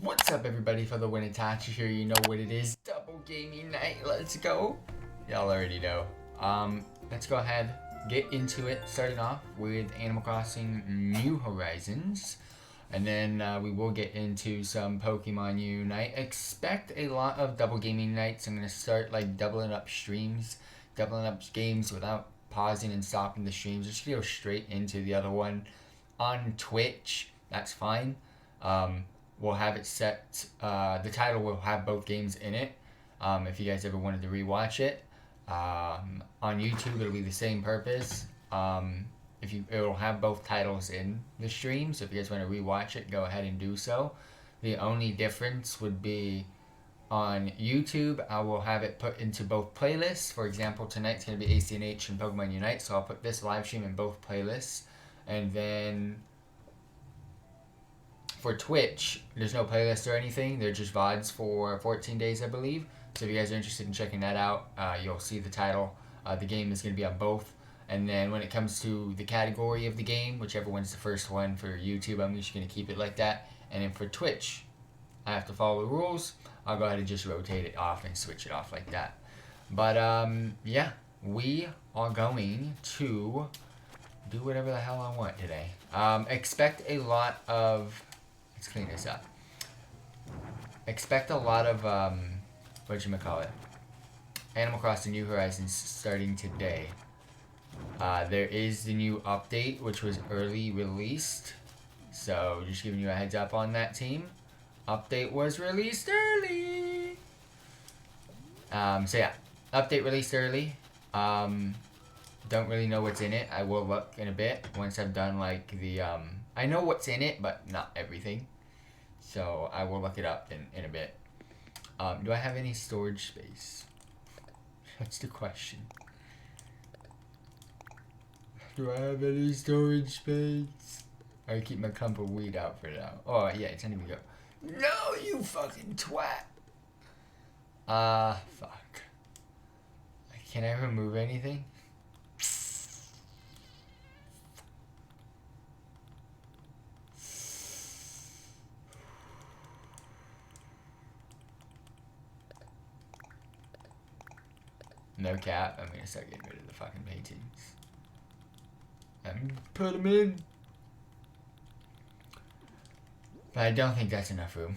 What's up, everybody? FTWitachi here. You know what it is. Double gaming night. Let's go. Y'all already know. Let's go ahead, get into it. Starting off with Animal Crossing New Horizons. And then we will get into some Pokemon Unite. Expect a lot of double gaming nights. I'm going to start like doubling up streams, doubling up games without pausing and stopping the streams. Just go straight into the other one on Twitch. That's fine. We'll have it set. The title will have both games in it. If you guys ever wanted to rewatch it, on YouTube it'll be the same purpose. It'll have both titles in the stream, so if you guys want to rewatch it, go ahead and do so. The only difference would be on YouTube, I will have it put into both playlists. For example, tonight's going to be ACNH and Pokemon Unite, so I'll put this live stream in both playlists. And then for Twitch, there's no playlist or anything. They're just VODs for 14 days, I believe. So if you guys are interested in checking that out, you'll see the title. The game is going to be on both. And then when it comes to the category of the game, whichever one's the first one for YouTube, I'm just going to keep it like that. And then for Twitch, I have to follow the rules. I'll go ahead and just rotate it off and switch it off like that. But, yeah, we are going to do whatever the hell I want today. Expect a lot of... Let's clean this up. Expect a lot of, whatchamacallit, Animal Crossing New Horizons starting today. There is the new update, which was early released. So, just giving you a heads up on that, team. Update was released early. So yeah, update released early. Don't really know what's in it. I will look in a bit once I've done like the, I know what's in it, but not everything. So I will look it up in a bit. Do I have any storage space? That's the question. Do I have any storage space? I keep my clump of weed out for now. Oh yeah, it's time to go. No, you fucking twat. Fuck. Can I remove anything? No cap, I'm gonna start getting rid of the fucking paintings. And put them in. But I don't think that's enough room.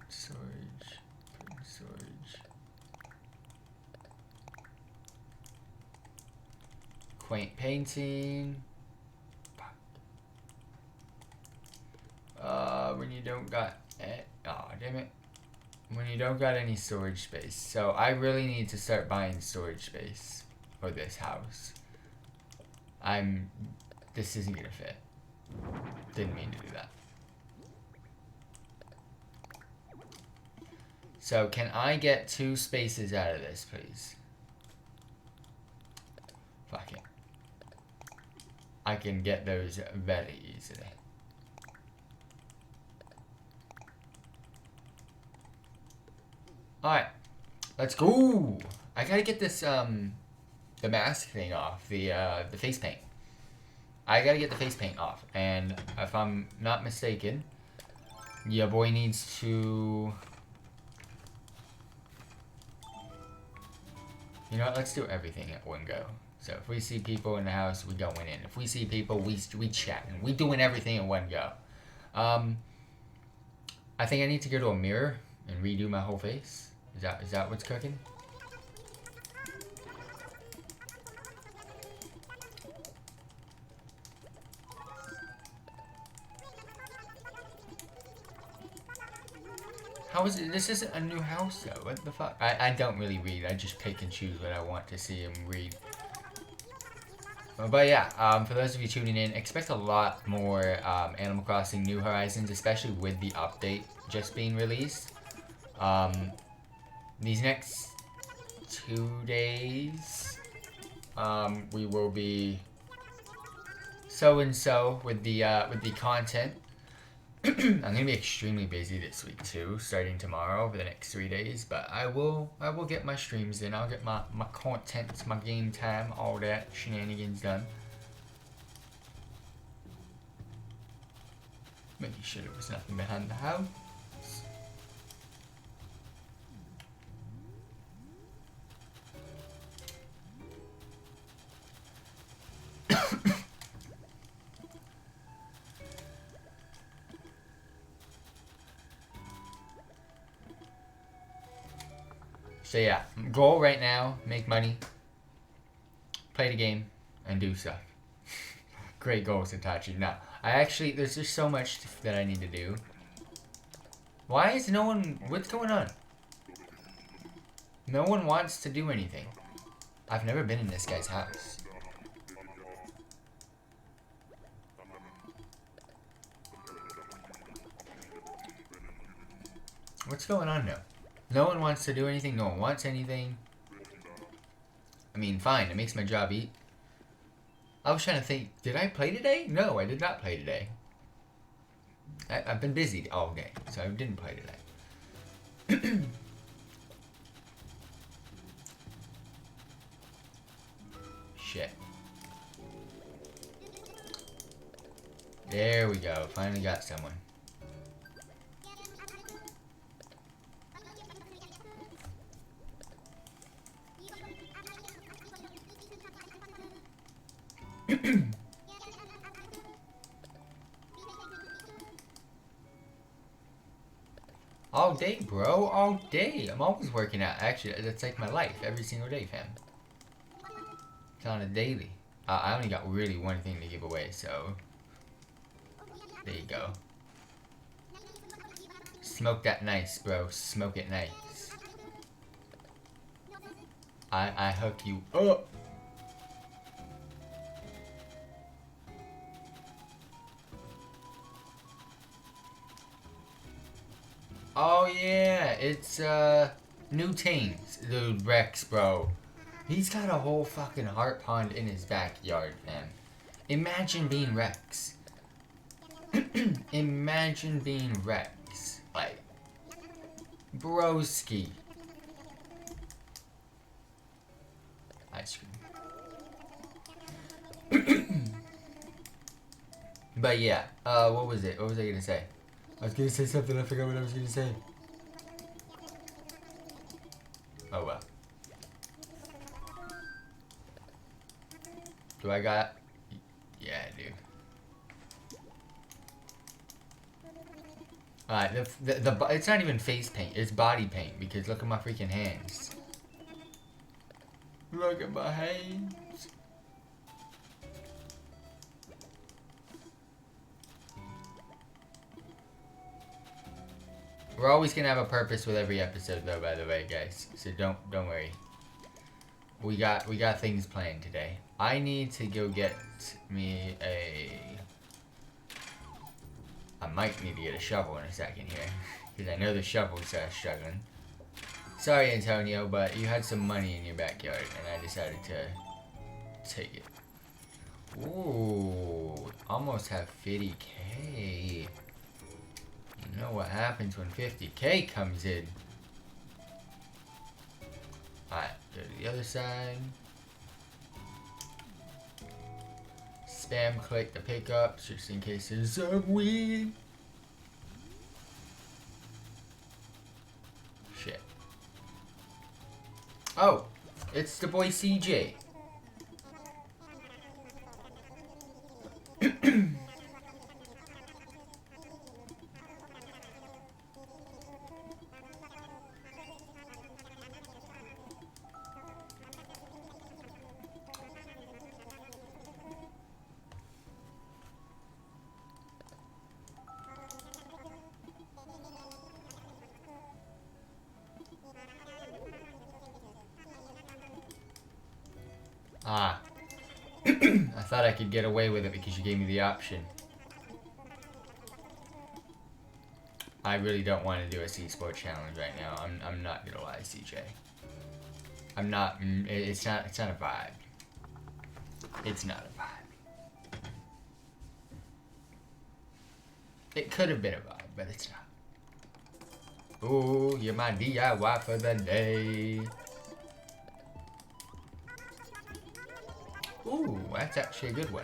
Storage. Quaint painting. When you don't got it. Oh, damn it. When you don't got any storage space. So I really need to start buying storage space for this house. This isn't gonna fit. Didn't mean to do that. So can I get 2 spaces out of this, please? Fuck it. I can get those very easily. Alright, let's go. I gotta get this, the mask thing off, the face paint. I gotta get the face paint off, and if I'm not mistaken, your boy needs to... You know what, let's do everything at one go. So if we see people in the house, we going in. If we see people, we chatting. We doing everything at one go. I think I need to go to a mirror and redo my whole face. Is that what's cooking? How is it? This isn't a new house though. What the fuck? I don't really read. I just pick and choose what I want to see and read. But yeah, for those of you tuning in, expect a lot more Animal Crossing New Horizons, especially with the update just being released. These next 2 days, we will be so and so with the content. I'm gonna be extremely busy this week too, starting tomorrow for the next 3 days. But I will get my streams in. I'll get my content, my game time, all that shenanigans done. Making sure there was nothing behind the house. So yeah, goal right now, make money, play the game, and do stuff. Great goals, Itachi. No, there's just so much that I need to do. Why is no one, what's going on? No one wants to do anything. I've never been in this guy's house. What's going on now? No one wants to do anything. No one wants anything. I mean, fine. It makes my job eat. I was trying to think. Did I play today? No, I did not play today. I've been busy all day, so I didn't play today. Shit. There we go. Finally got someone. All day, bro. All day. I'm always working out. Actually, that's like my life. Every single day, fam. It's on a daily. I only got really one thing to give away, so... There you go. Smoke that nice, bro. Smoke it nice. I hook you up. Oh yeah, it's New Tames, dude. Rex, bro. He's got a whole fucking heart pond in his backyard, man. Imagine being Rex. Imagine being Rex. Like, broski. Ice cream. But yeah, what was it? What was I gonna say? I was gonna say something, I forgot what I was gonna say. Oh well. Do I got... Yeah, I do. Alright, it's not even face paint, it's body paint, because look at my freaking hands. Look at my hands. We're always gonna have a purpose with every episode, though. By the way, guys, so don't worry. We got things planned today. I need to go get me a. I might need to get a shovel in a second here, because I know the shovel's struggling. Sorry, Antonio, but you had some money in your backyard, and I decided to take it. Ooh, almost have 50K. You know what happens when 50K comes in. Alright, go to the other side. Spam click the pickups just in case there's some weed. Shit. Oh, it's the boy CJ. Ah. I thought I could get away with it because you gave me the option. I really don't want to do a C-Sport challenge right now. I'm not gonna lie, CJ. I'm not. It's not a vibe. It's not a vibe. It could have been a vibe, but it's not. Ooh, you're my DIY for the day. Ooh, that's actually a good one.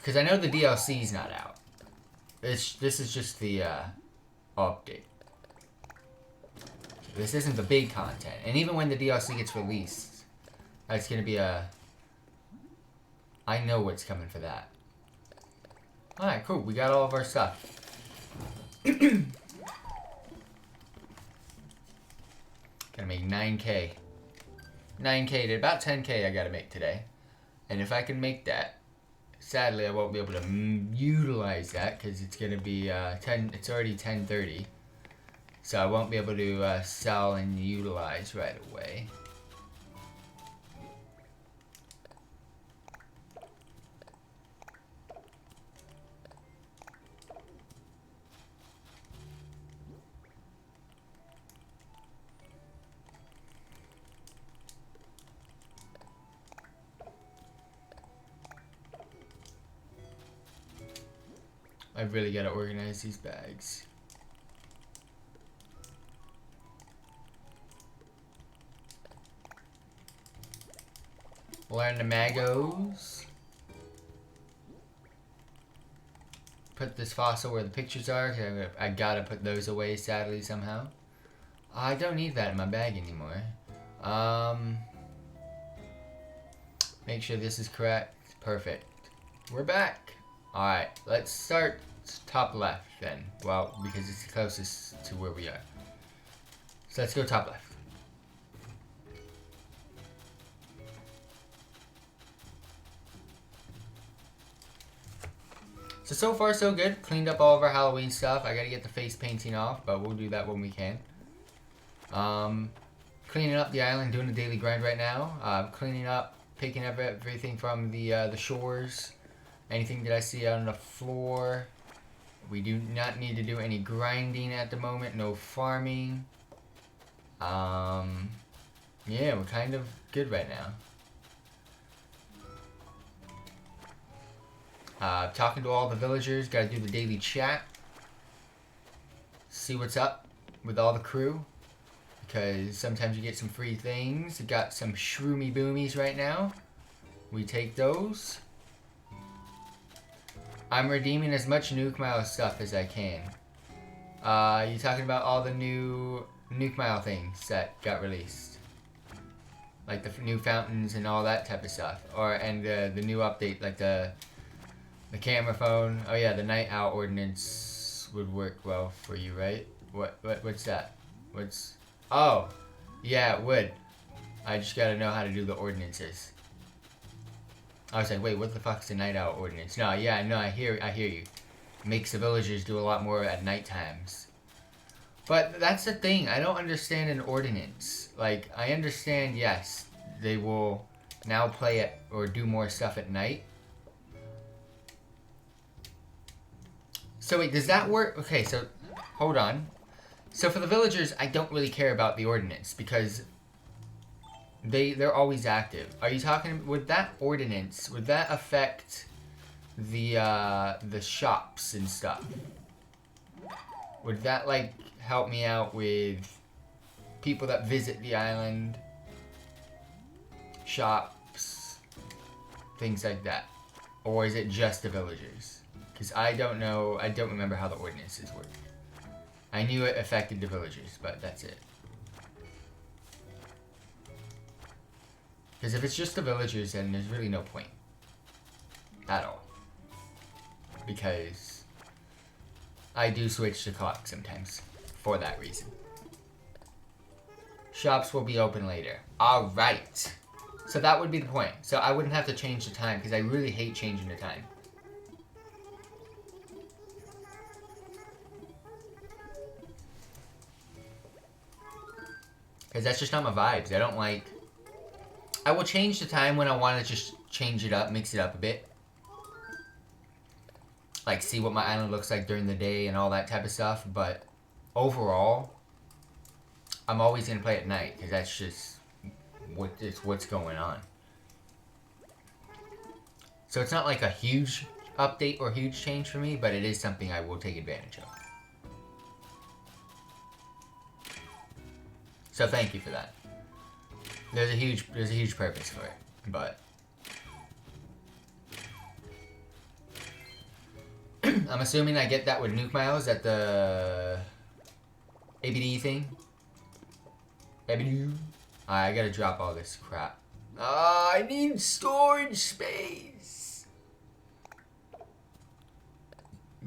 Because I know the DLC's not out. This is just the update. This isn't the big content. And even when the DLC gets released, it's going to be a... I know what's coming for that. Alright, cool. We got all of our stuff. Gotta make 9K. 9K to about 10K I gotta make today. And if I can make that, sadly I won't be able to utilize that because it's gonna be it's already 10:30. So I won't be able to sell and utilize right away. I've really got to organize these bags. Learn the magos. Put this fossil where the pictures are. I gotta put those away, sadly, somehow. I don't need that in my bag anymore. Make sure this is correct. Perfect. We're back. Alright, let's start top left then. Well, because it's the closest to where we are. So let's go top left. So far so good. Cleaned up all of our Halloween stuff. I gotta get the face painting off, but we'll do that when we can. Cleaning up the island, doing a daily grind right now. Cleaning up, picking up everything from the shores. Anything that I see out on the floor. We do not need to do any grinding at the moment. No farming. Yeah, we're kind of good right now. Talking to all the villagers. Gotta do the daily chat. See what's up with all the crew. Because sometimes you get some free things. We got some shroomy boomies right now. We take those. I'm redeeming as much Nuke Mile stuff as I can. You talking about all the new Nuke Mile things that got released? Like the new fountains and all that type of stuff. And the new update, like the camera phone. Oh yeah, the night owl ordinance would work well for you, right? What's that? Oh, yeah, it would. I just gotta know how to do the ordinances. I was like, wait, what the fuck's the night owl ordinance? No, yeah, no, I hear you. Makes the villagers do a lot more at night times. But that's the thing, I don't understand an ordinance. Like, I understand, yes, they will now play it or do more stuff at night. So wait, does that work? Okay, so, hold on. So for the villagers, I don't really care about the ordinance because they're always active. Are you talking, would that ordinance, would that affect the shops and stuff? Would that, like, help me out with people that visit the island, shops, things like that? Or is it just the villagers? Because I don't know, I don't remember how the ordinances work. I knew it affected the villagers, but that's it. Because if it's just the villagers, then there's really no point. At all. Because I do switch the clock sometimes. For that reason. Shops will be open later. Alright. So that would be the point. So I wouldn't have to change the time, because I really hate changing the time. Because that's just not my vibes. I don't like... I will change the time when I want to just change it up, mix it up a bit. Like, see what my island looks like during the day and all that type of stuff. But overall, I'm always going to play at night. Because that's just what's going on. So it's not like a huge update or huge change for me. But it is something I will take advantage of. So thank you for that. There's a huge purpose for it, but I'm assuming I get that with nuke miles at the ABD thing. ABD. I gotta drop all this crap. I need storage space.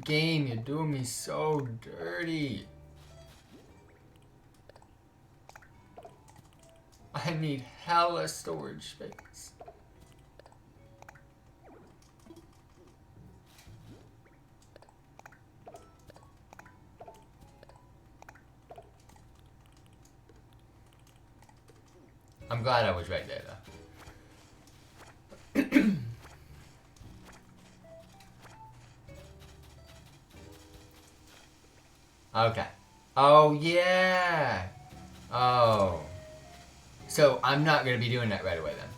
Game, you're doing me so dirty. I need hella storage space. I'm glad I was right there, though. Okay. Oh, yeah. Oh. So, I'm not going to be doing that right away, then.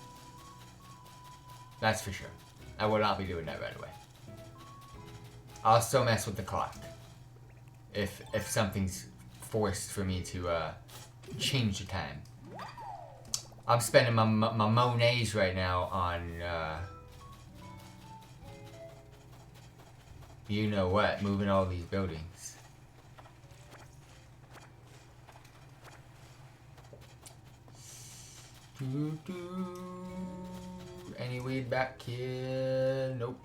That's for sure. I will not be doing that right away. I'll still mess with the clock. If something's forced for me to change the time. I'm spending my monies right now on, you know what, moving all these buildings. Any weed back here? Nope.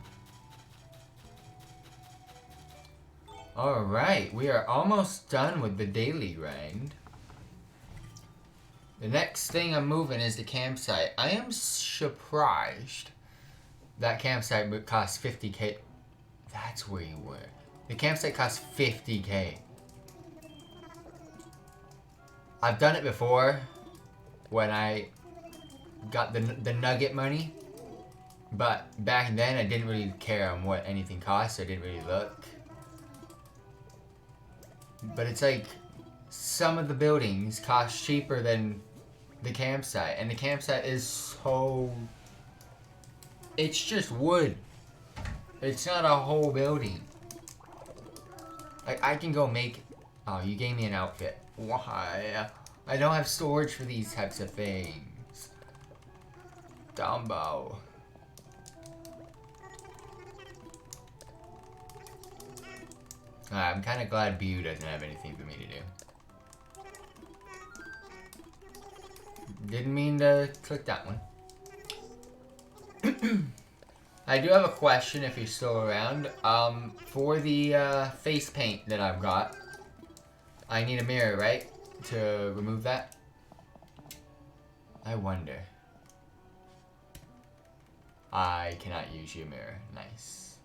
Alright, we are almost done with the daily grind. The next thing I'm moving is the campsite. I am surprised that campsite would cost 50k. That's where you were. The campsite costs 50k. I've done it before when I got the nugget money. But back then I didn't really care on what anything cost. So I didn't really look. But it's like some of the buildings cost cheaper than the campsite, and the campsite is so... It's just wood. It's not a whole building. Like, I can go make... Oh, you gave me an outfit. Why? I don't have storage for these types of things. Dumbo. I'm kind of glad Bu doesn't have anything for me to do. Didn't mean to click that one. I do have a question if you're still around. For the face paint that I've got, I need a mirror, right? To remove that? I wonder. I cannot use your mirror. Nice.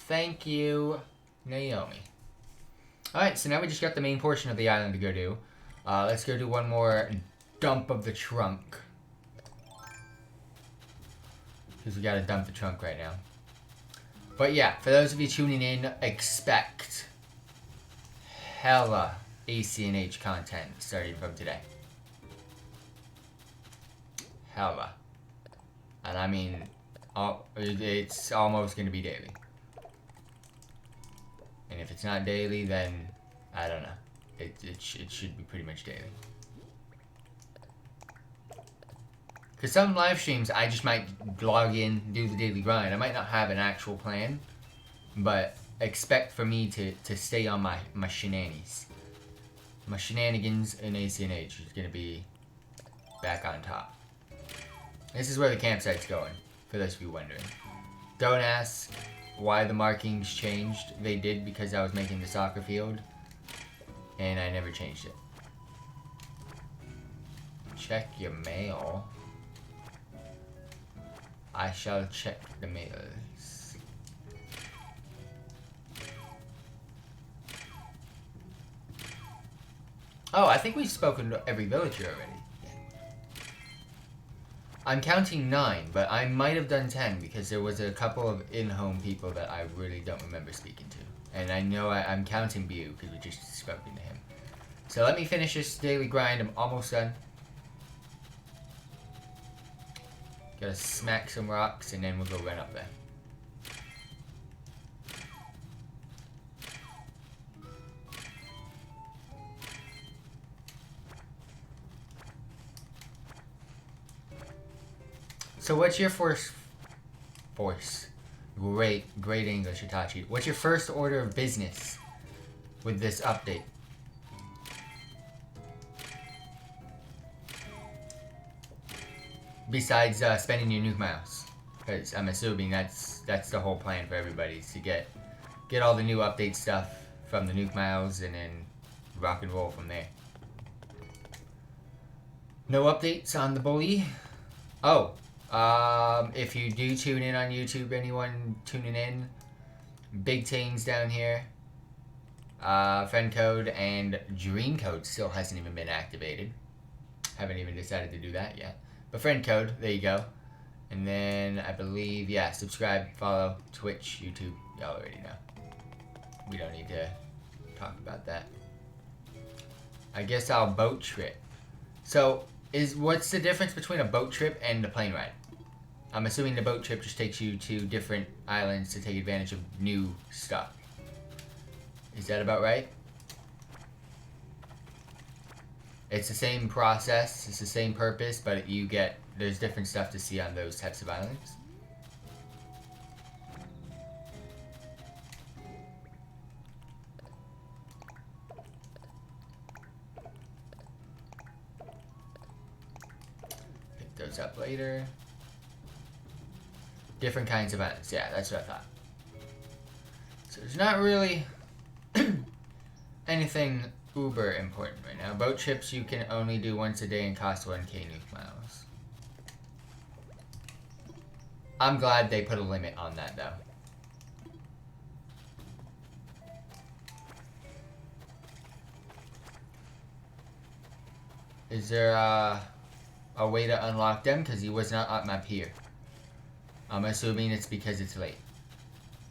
Thank you, Naomi. Alright, so now we just got the main portion of the island to go do. Let's go do one more dump of the trunk. Because we gotta dump the trunk right now. But yeah, for those of you tuning in, expect hella ACNH content starting from today. Hella. And I mean, it's almost gonna be daily. And if it's not daily, then I don't know. It should be pretty much daily. Because some live streams, I just might log in, do the daily grind. I might not have an actual plan, but expect for me to stay on my shenanigans. My shenanigans in ACNH is going to be back on top. This is where the campsite's going, for those of you wondering. Don't ask why the markings changed. They did because I was making the soccer field. And I never changed it. Check your mail. I shall check the mails. Oh, I think we've spoken to every villager already. I'm counting 9, but I might have done 10 because there was a couple of in-home people that I really don't remember speaking to. And I know I'm counting Bu because we just spoken to him. So let me finish this daily grind. I'm almost done. Gotta smack some rocks and then we'll go run up there. So what's your force Great English, Itachi. What's your first order of business with this update? Besides spending your nuke miles, because I'm assuming that's the whole plan for everybody, is to get all the new update stuff from the nuke miles and then rock and roll from there. No updates on the bully. Oh, if you do tune in on YouTube, anyone tuning in, big things down here. Friend code and dream code still hasn't even been activated. Haven't even decided to do that yet. But friend code, there you go. And then I believe, yeah, subscribe, follow, Twitch, YouTube. Y'all already know. We don't need to talk about that. I guess I'll boat trip. So, what's the difference between a boat trip and a plane ride? I'm assuming the boat trip just takes you to different islands to take advantage of new stuff. Is that about right? It's the same process, it's the same purpose, but there's different stuff to see on those types of islands. Pick those up later. Different kinds of islands, yeah, that's what I thought. So there's not really anything uber important right now. Boat trips you can only do once a day and cost 1k nuke miles. I'm glad they put a limit on that though. Is there a way to unlock them? Because he was not up my pier. I'm assuming it's because it's late.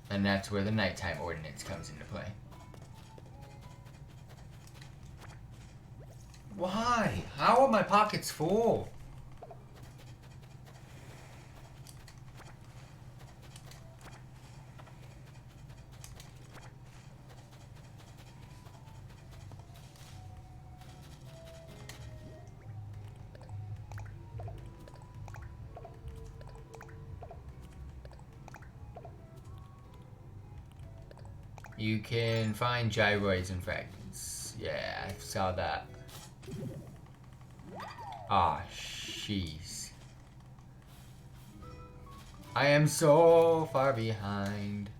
And that's where the nighttime ordinance comes into play. Why? How are my pockets full? You can find gyroids and fragments. Yeah, I saw that. Ah, jeez. I am so far behind.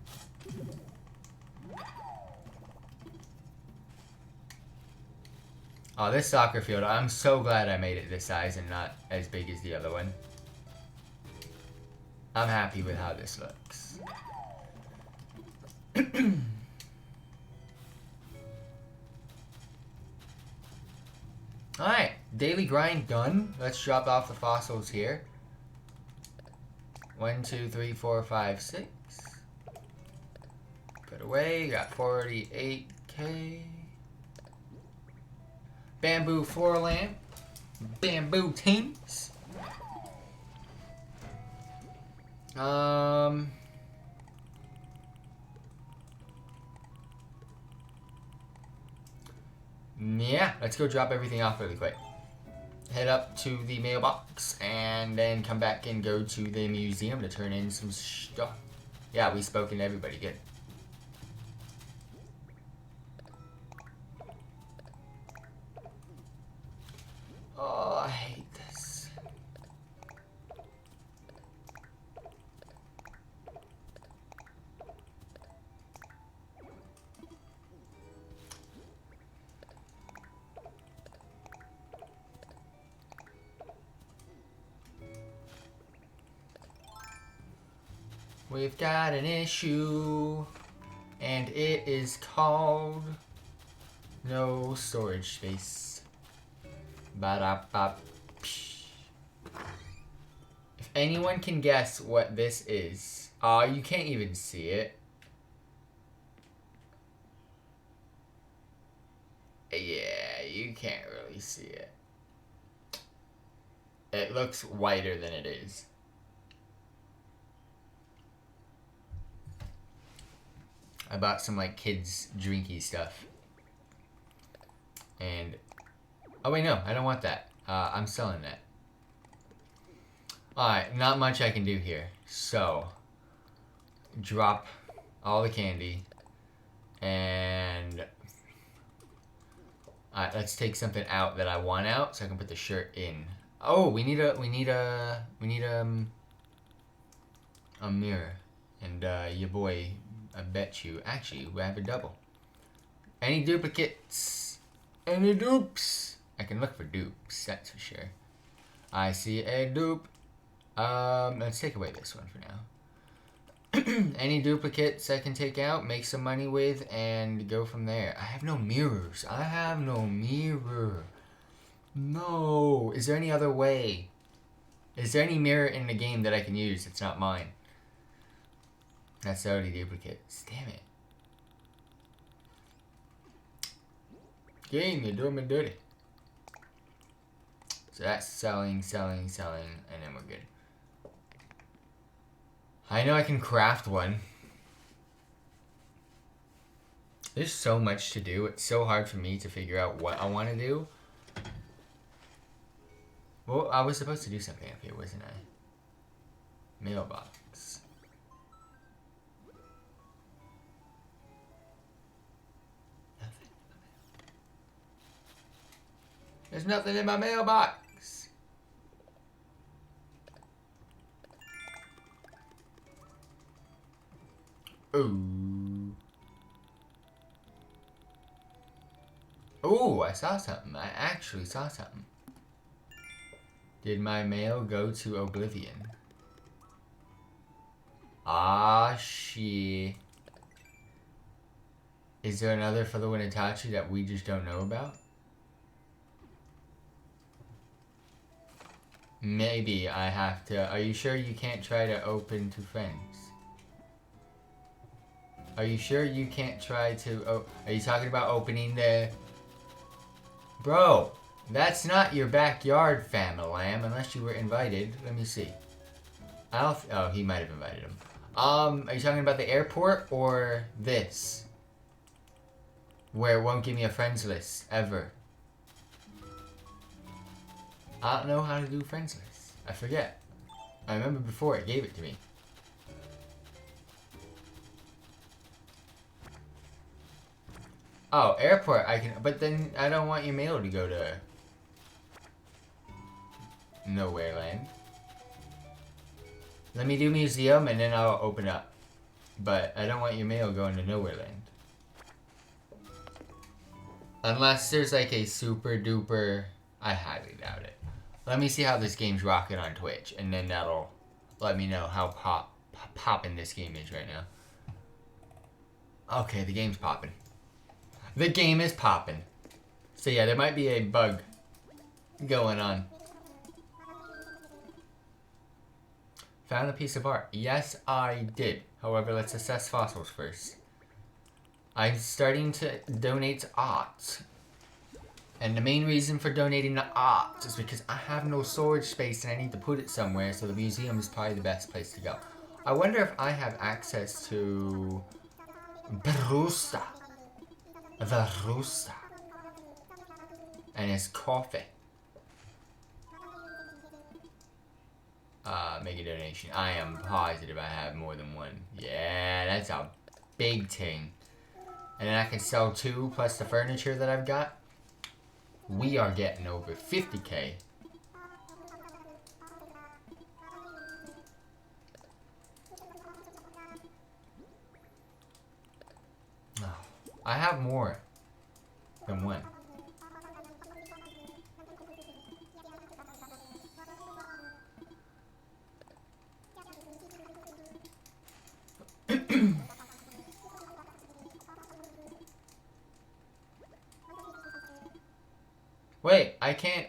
Oh, this soccer field, I'm so glad I made it this size and not as big as the other one. I'm happy with how this looks. Alright, daily grind done. Let's drop off the fossils here. 1, 2, 3, 4, 5, 6. Put away, got 48k. Bamboo floor lamp. Bamboo teams. Yeah, let's go drop everything off really quick. Head up to the mailbox and then come back and go to the museum to turn in some stuff. Yeah, we spoken to everybody. Good. Oh, I hate this. We've got an issue, and it is called no storage space. Ba-da-ba. If anyone can guess what this is, you can't even see it. Yeah, you can't really see it. It looks whiter than it is. I bought some like kids drinky stuff. And oh wait, no, I don't want that. I'm selling that. Alright, not much I can do here. So drop all the candy. And let's take something out that I want out so I can put the shirt in. Oh, we need a mirror. And your boy, I bet you, actually, we have a double. Any duplicates? Any dupes? I can look for dupes, that's for sure. I see a dupe. Let's take away this one for now. Any duplicates I can take out, make some money with, and go from there. I have no mirrors. I have no mirror. No. Is there any other way? Is there any mirror in the game that I can use that's not mine? That's already duplicates. Damn it. Game, you're doing me dirty. So that's selling, and then we're good. I know I can craft one. There's so much to do. It's so hard for me to figure out what I want to do. Well, I was supposed to do something up here, wasn't I? Mailbox. Nothing. There's nothing in my mailbox. Ooh. Ooh, I saw something. I actually saw something. Did my mail go to Oblivion? Ah, shit. Is there another FTWitachi that we just don't know about? Maybe I have to. Are you sure you can't try to open to friends? Are you sure you can't try to... Oh, are you talking about opening the... Bro, that's not your backyard, fam-a-lamb, unless you were invited. Let me see. Oh, he might have invited him. Are you talking about the airport or this? Where it won't give me a friends list, ever. I don't know how to do friends lists. I forget. I remember before it gave it to me. Oh, airport, I can, but then I don't want your mail to go to Nowhere Land. Let me do museum and then I'll open up. But I don't want your mail going to Nowhere Land. Unless there's like a super duper, I highly doubt it. Let me see how this game's rocking on Twitch and then that'll let me know how poppin' this game is right now. Okay, the game's popping. The game is popping. So yeah, there might be a bug going on. Found a piece of art. Yes, I did. However, let's assess fossils first. I'm starting to donate art. And the main reason for donating the art is because I have no storage space and I need to put it somewhere, so the museum is probably the best place to go. I wonder if I have access to Barusta. The Rooster. And his coffee. Make a donation. I am positive I have more than one. Yeah, that's a big thing. And then I can sell 2 plus the furniture that I've got. We are getting over 50k. Oh, I have more than one. Wait, I can't.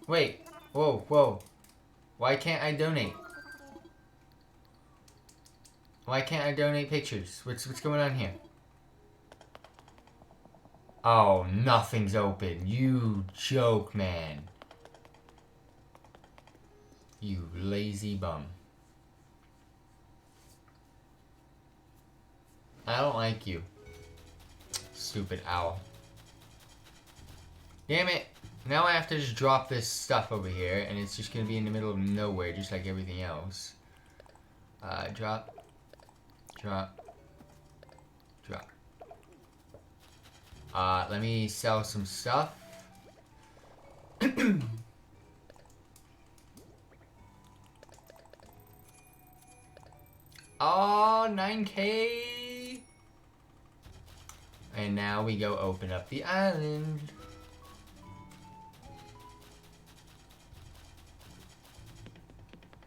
Wait, whoa. Why can't I donate? Why can't I donate pictures? What's going on here? Oh, nothing's open. You joke, man. You lazy bum. I don't like you. Stupid owl. Damn it. Now I have to just drop this stuff over here, and it's just gonna be in the middle of nowhere, just like everything else. Drop. Drop. Drop. Let me sell some stuff. Oh, 9K! And now we go open up the island.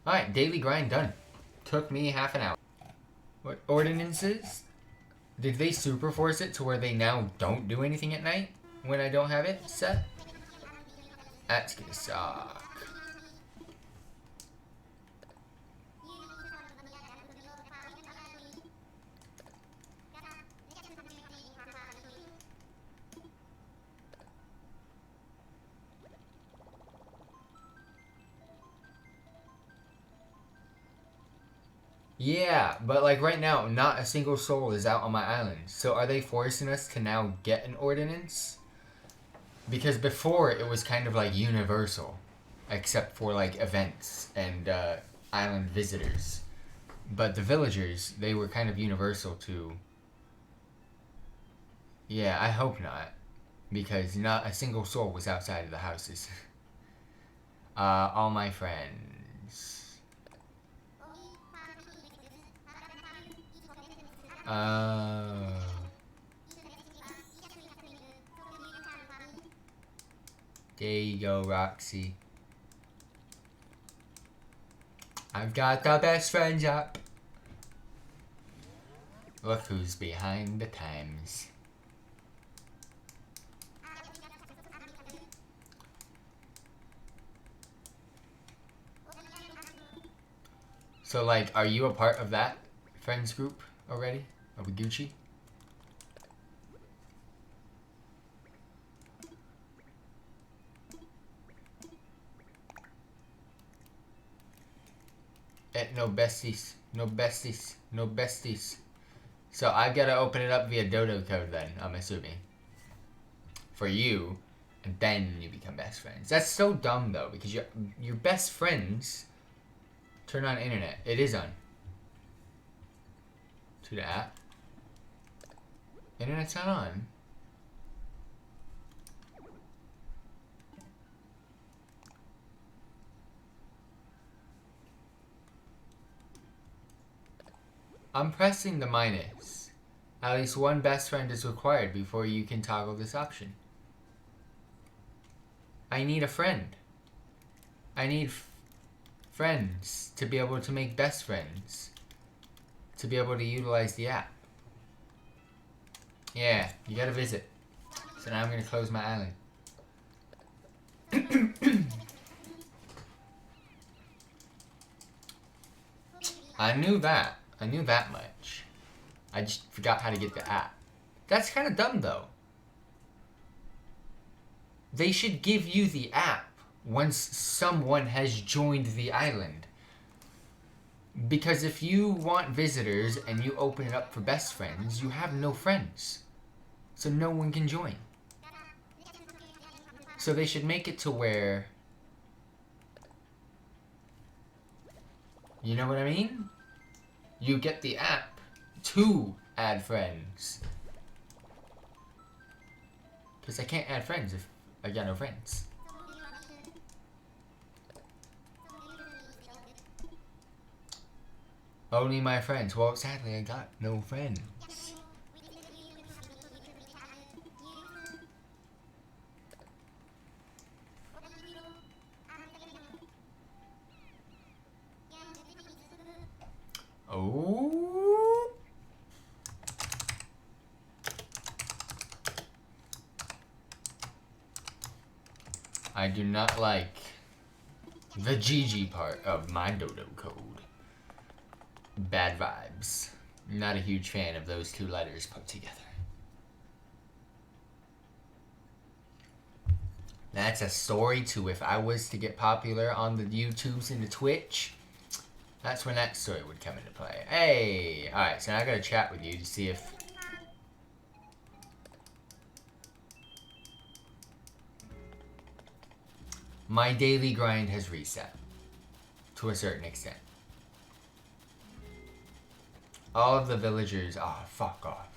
Alright, daily grind done. Took me half an hour. What ordinances? Did they super force it to where they now don't do anything at night when I don't have it set? That's gonna suck. Yeah, but like right now, not a single soul is out on my island. So are they forcing us to now get an ordinance? Because before it was kind of like universal, except for like events and island visitors. But the villagers, they were kind of universal too. Yeah, I hope not. Because not a single soul was outside of the houses. All my friends. There you go, Roxy. I've got the best friends up. Look who's behind the times. So, like, are you a part of that friends group already? Are we Gucci? No besties. No besties. No besties. So I gotta open it up via Dodo code then, I'm assuming. For you, and then you become best friends. That's so dumb though, because your best friends turn on internet. It is on. To the app. Internet's not on. I'm pressing the minus. At least one best friend is required before you can toggle this option. I need a friend. I need friends to be able to make best friends. To be able to utilize the app. Yeah, you gotta visit. So now I'm gonna close my island. I knew that. I knew that much. I just forgot how to get the app. That's kind of dumb though. They should give you the app once someone has joined the island. Because if you want visitors and you open it up for best friends, you have no friends. So no one can join. So they should make it to where... You know what I mean? You get the app to add friends. Because I can't add friends if I got no friends. Only my friends. Well, sadly, I got no friends. Oh. I do not like the GG part of my Dodo code. Bad vibes. Not a huge fan of those two letters put together. That's a story too. If I was to get popular on the YouTubes and the Twitch, that's when that story would come into play. Hey! Alright, so now I gotta chat with you to see if... My daily grind has reset. To a certain extent. All of the villagers... Oh, fuck off.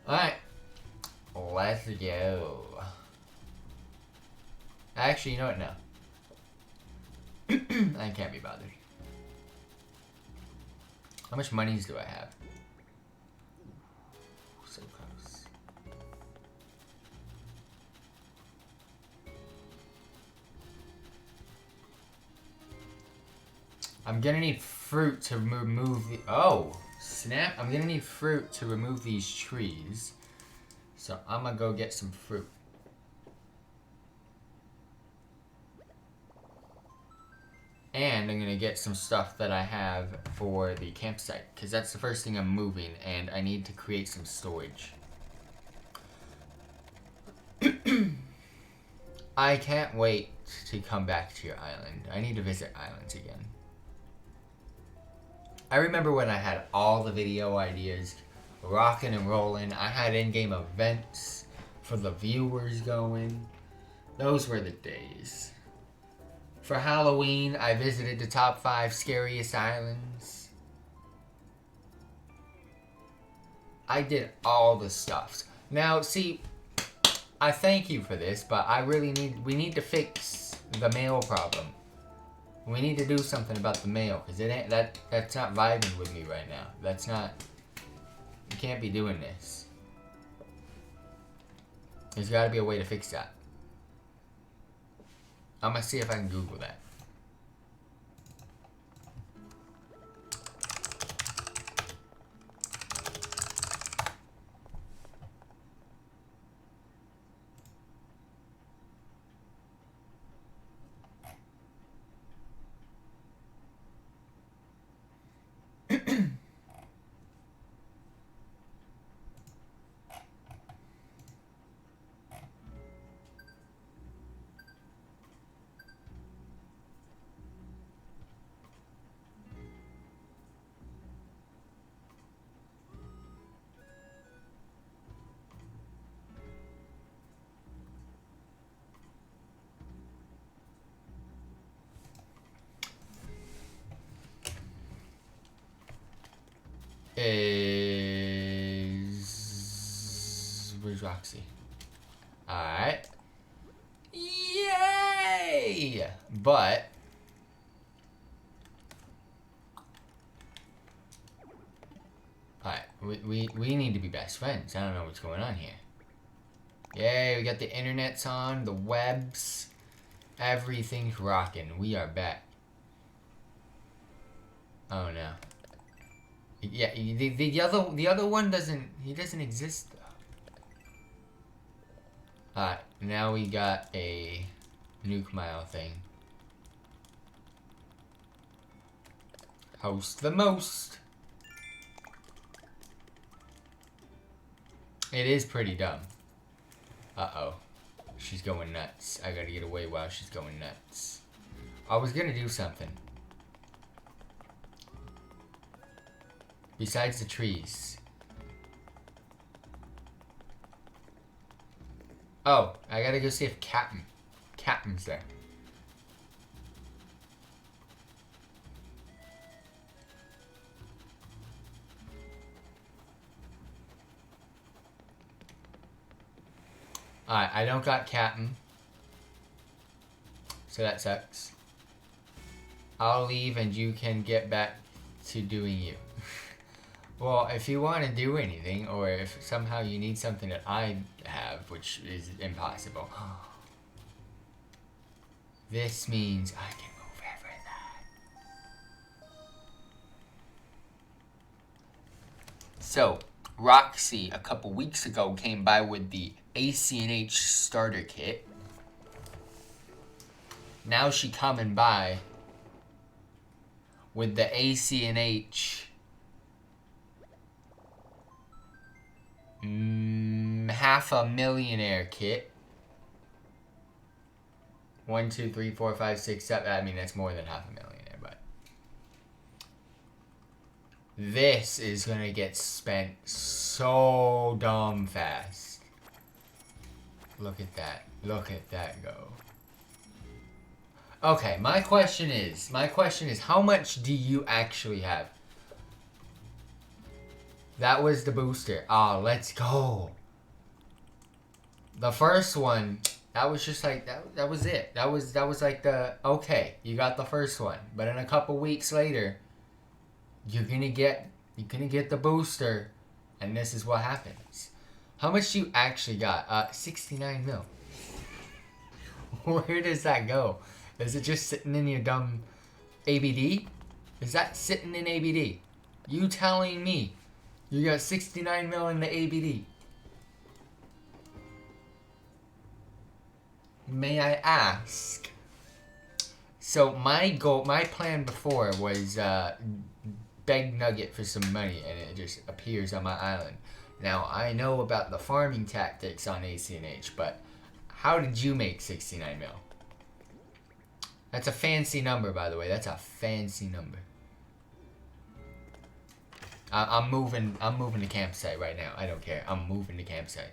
Alright. Let's go. Actually, you know what? No. I can't be bothered. How much monies do I have? So close. I'm gonna need fruit to remove the... Oh! Snap! I'm gonna need fruit to remove these trees. So I'm gonna go get some fruit. And I'm gonna get some stuff that I have for the campsite. Because that's the first thing I'm moving. And I need to create some storage. I can't wait to come back to your island. I need to visit islands again. I remember when I had all the video ideas rocking and rolling. I had in-game events for the viewers going. Those were the days. For Halloween, I visited the top 5 scariest islands. I did all the stuff. Now, see, I thank you for this, but we need to fix the mail problem. We need to do something about the mail, because that's not vibing with me right now. That's not... You can't be doing this. There's got to be a way to fix that. I'm going to see if I can Google that. Where's Roxy? Alright. Yay! But alright, we need to be best friends. I don't know what's going on here. Yay, we got the internet's on, the webs, everything's rocking. We are back. Oh no. Yeah, the other one doesn't exist though. Alright, now we got a nuke mile thing. Host the most. It is pretty dumb. Uh-oh. She's going nuts. I gotta get away while she's going nuts. I was gonna do something. Besides the trees. Oh, I gotta go see if Captain's there. Alright, I don't got Captain. So that sucks. I'll leave and you can get back to doing you. Well, if you want to do anything, or if somehow you need something that I have, which is impossible, this means I can move everything. So, Roxy, a couple weeks ago, came by with the AC&H starter kit. Now she coming by with the AC&H half a millionaire kit. 1, 2, 3, 4, 5, 6, 7. I mean, that's more than half a millionaire, but this is gonna get spent so dumb fast. Look at that. Look at that go. Okay, my question is, how much do you actually have? That was the booster. Oh, let's go. The first one, that was just like, that was it. That was like the, okay, you got the first one. But in a couple weeks later, you're gonna get the booster, and this is what happens. How much do you actually got? 69 mil. Where does that go? Is it just sitting in your dumb ABD? Is that sitting in ABD? You telling me you got 69 mil in the ABD? May I ask? So my plan before was beg Nugget for some money, and it just appears on my island. Now I know about the farming tactics on ACNH, but how did you make 69 mil? That's a fancy number, by the way. That's a fancy number. I'm moving the campsite right now. I don't care. I'm moving the campsite.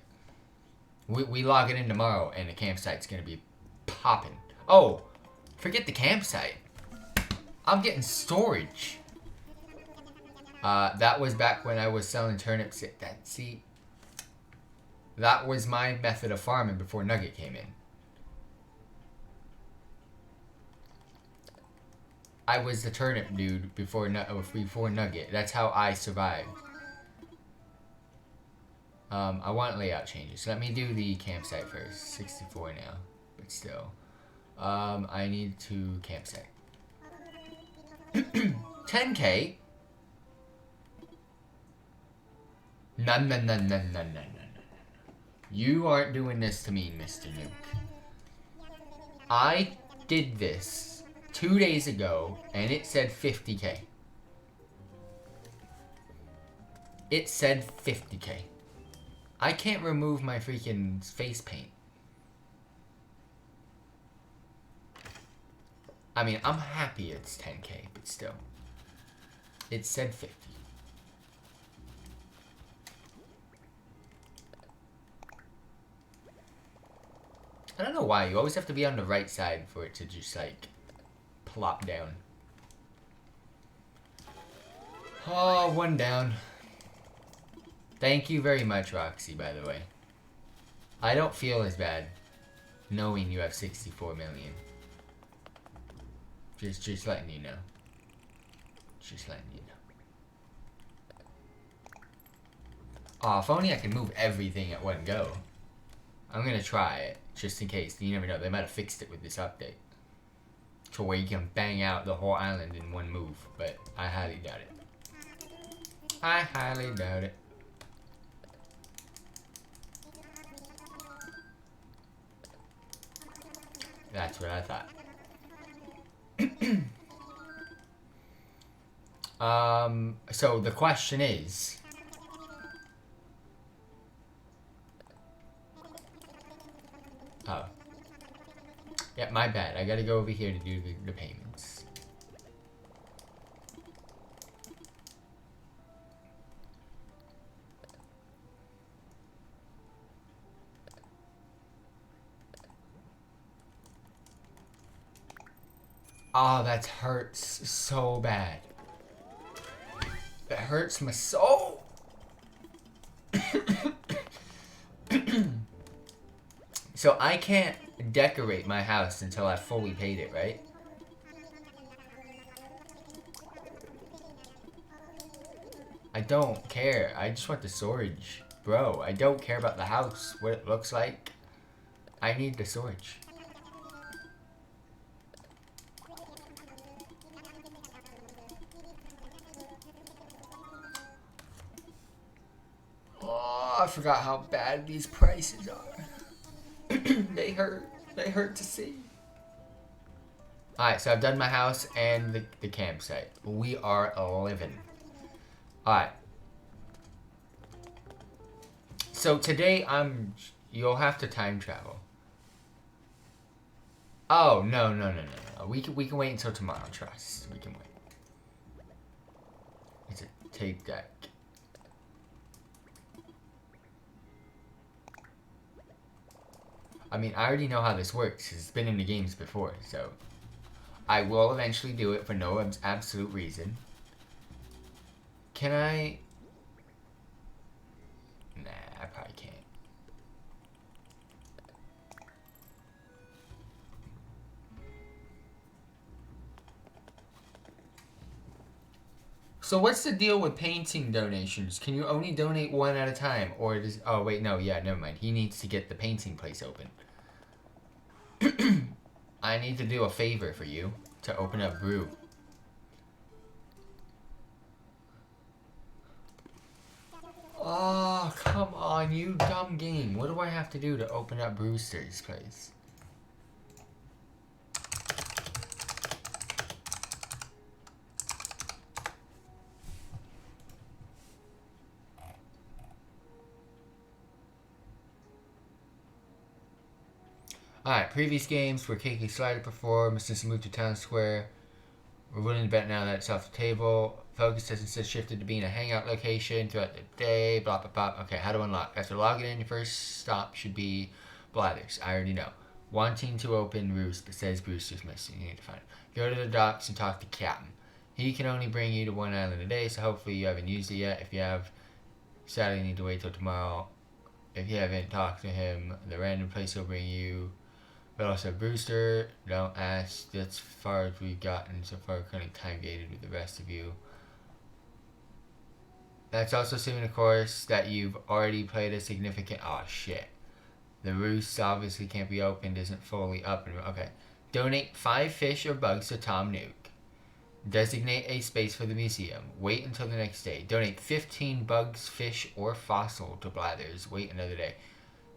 We log it in tomorrow, and the campsite's gonna be popping. Oh, forget the campsite. I'm getting storage. That was back when I was selling turnips. That was my method of farming before Nugget came in. I was the turnip dude before Nugget. That's how I survived. I want layout changes. Let me do the campsite first. 64 now, but still. I need to campsite. 10K? No. You aren't doing this to me, Mr. Nuke. I did this 2 days ago, and it said 50K. It said 50K. I can't remove my freaking face paint. I mean, I'm happy it's 10K, but still. It said 50. I don't know why. You always have to be on the right side for it to just, like, plop down. Oh, one down. Thank you very much, Roxy, by the way. I don't feel as bad knowing you have 64 million. Just letting you know. Just letting you know. Aw, if only I could move everything at one go. I'm gonna try it, just in case. You never know, they might have fixed it with this update. To where you can bang out the whole island in one move, but I highly doubt it. I highly doubt it. That's what I thought. So the question is... Oh. Yeah, my bad. I gotta go over here to do the payments. Oh, that hurts so bad. That hurts my soul. So I can't decorate my house until I fully paid it, right? I don't care. I just want the storage. Bro, I don't care about the house, what it looks like. I need the storage. Oh, I forgot how bad these prices are. They hurt. They hurt to see. Alright, so I've done my house and the campsite. We are living. Alright. So today you'll have to time travel. Oh, no. We can wait until tomorrow, trust. We can wait. It's a tape deck. I mean, I already know how this works, 'cause it's been in the games before, so I will eventually do it for no absolute reason. Can I? Nah, I probably can't. So what's the deal with painting donations? Can you only donate one at a time? Or does... Oh, wait, no, yeah, never mind. He needs to get the painting place open. I need to do a favor for you to open up Brew. Oh, come on, you dumb game. What do I have to do to open up Brewster's place? Alright, previous games where KK Slider performed since he moved to Town Square. We're willing to bet now that it's off the table. Focus has instead shifted to being a hangout location throughout the day. Blah, blah, blah. Okay, how to unlock? After logging in, your first stop should be Blathers. I already know. Wanting to open Roost, but says Brewster's missing. You need to find him. Go to the docks and talk to Captain. He can only bring you to one island a day, so hopefully you haven't used it yet. If you have, sadly, you need to wait till tomorrow. If you haven't talked to him, the random place he'll bring you. But also, Brewster, don't ask. That's far as we've gotten so far, currently time gated with the rest of you. That's also assuming, of course, that you've already played a significant... Oh, shit. The roost obviously can't be opened, isn't fully up and... Okay. Donate 5 fish or bugs to Tom Nook. Designate a space for the museum. Wait until the next day. Donate 15 bugs, fish, or fossil to Blathers. Wait another day.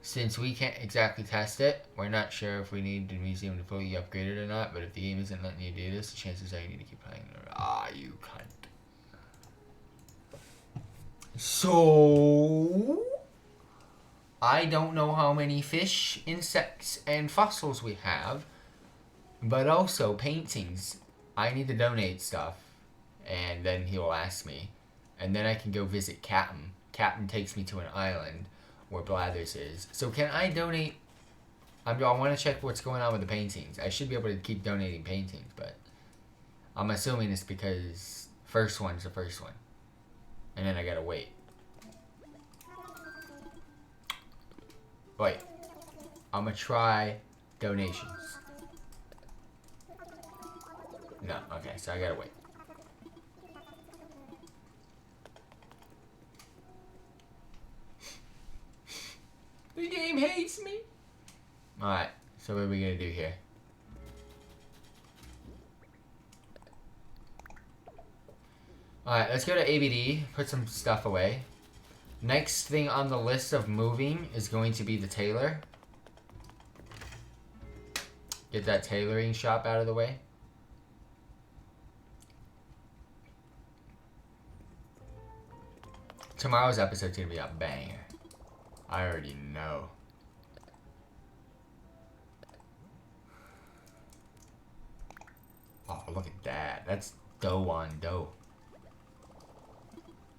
Since we can't exactly test it, we're not sure if we need the museum to fully upgrade it or not, but if the game isn't letting you do this, the chances are you need to keep playing. Ah, you cunt. So... I don't know how many fish, insects, and fossils we have, but also paintings. I need to donate stuff, and then he'll ask me, and then I can go visit Captain. Captain takes me to an island where Blathers is. So can I donate... I want to check what's going on with the paintings. I should be able to keep donating paintings, but I'm assuming it's because first one's the first one. And then I gotta wait. Wait. I'm gonna try donations. No, okay, so I gotta wait. The game hates me. Alright, so what are we gonna do here? Alright, let's go to ABD, put some stuff away. Next thing on the list of moving is going to be the tailor. Get that tailoring shop out of the way. Tomorrow's episode's gonna be a banger. I already know. Oh, look at that. That's dough on dough.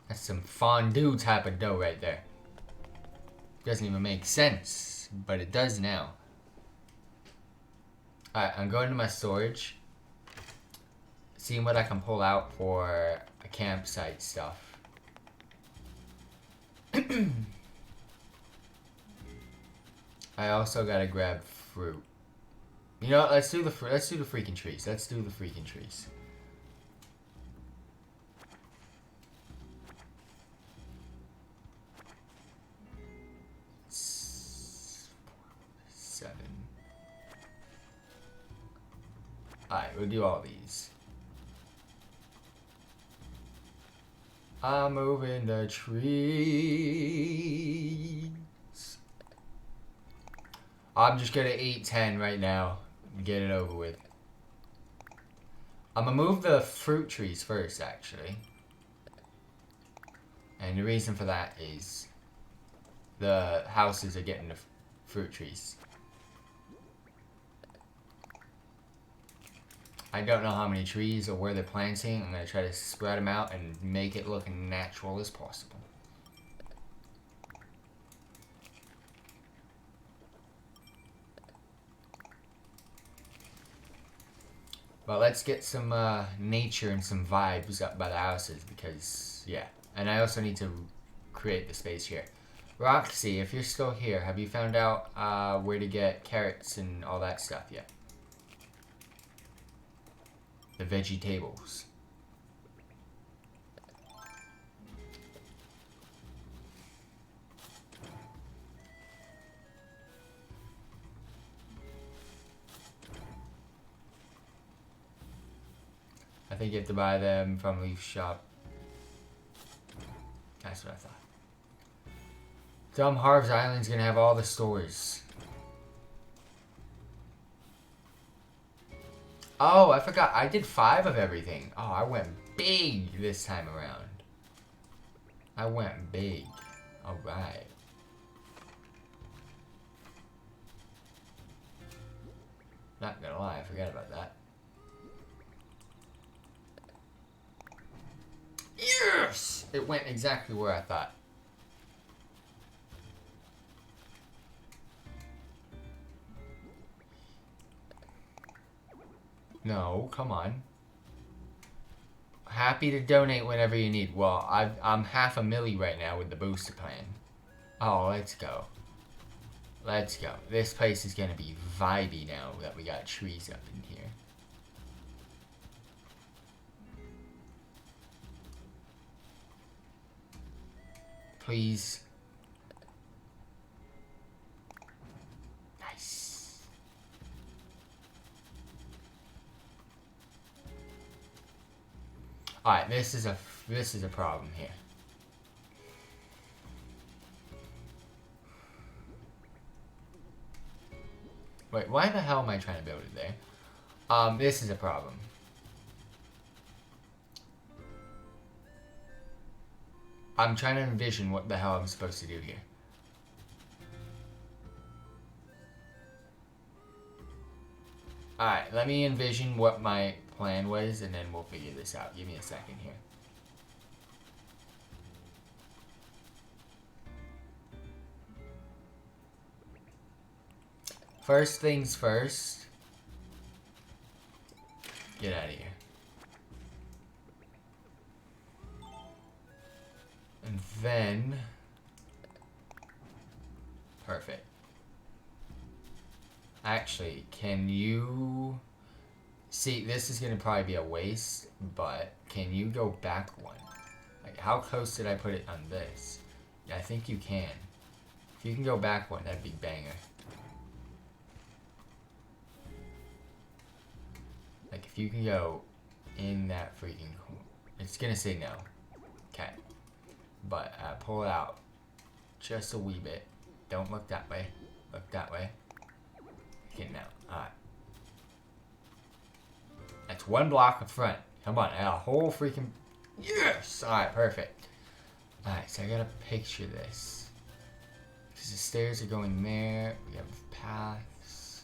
That's some fondue type of dough right there. Doesn't even make sense, but it does now. Alright, I'm going to my storage. Seeing what I can pull out for a campsite stuff. I also gotta grab fruit. You know, let's do the freaking trees. Let's do the freaking trees. Seven. Alright, we'll do all these. I'm moving the trees. I'm just gonna eat 10 right now and get it over with. I'm gonna move the fruit trees first, actually. And the reason for that is the houses are getting the fruit trees. I don't know how many trees or where they're planting. I'm gonna try to spread them out and make it look natural as possible. But let's get some nature and some vibes up by the houses because, yeah. And I also need to create the space here. Roxy, if you're still here, have you found out where to get carrots and all that stuff yet? The veggie tables. I think you have to buy them from Leaf Shop. That's what I thought. Dumb Harv's Island's gonna have all the stores. Oh, I forgot. I did 5 of everything. Oh, I went big this time around. I went big. Alright. Not gonna lie, I forgot about that. Yes! It went exactly where I thought. No, come on. Happy to donate whenever you need. Well, I'm half a milli right now with the booster plan. Oh, let's go. Let's go. This place is gonna be vibey now that we got trees up in here. Please. Nice. Alright, this is a problem here. Wait, why the hell am I trying to build it there? This is a problem. I'm trying to envision what the hell I'm supposed to do here. Alright, let me envision what my plan was, and then we'll figure this out. Give me a second here. First things first. Get out of here. And then... Perfect. Actually, can you... See, this is going to probably be a waste, but can you go back one? Like, how close did I put it on this? Yeah, I think you can. If you can go back one, that'd be banger. Like, if you can go in that freaking corner. It's going to say no. Okay. But pull it out just a wee bit. Don't look that way. Look that way. Okay, now. Alright. That's one block up front. Come on, a whole freaking... Yes! Alright, perfect. Alright, so I gotta picture this. Because the stairs are going there. We have paths.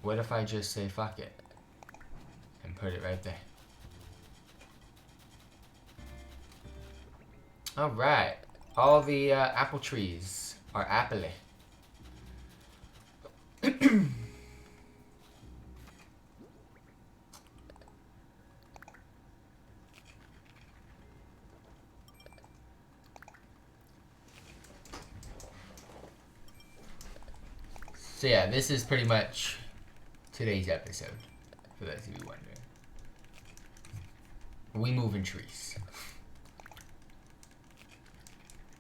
What if I just say fuck it? And put it right there. Alright. All the apple trees are appley. So yeah, this is pretty much today's episode, for those of you wondering. We move in trees.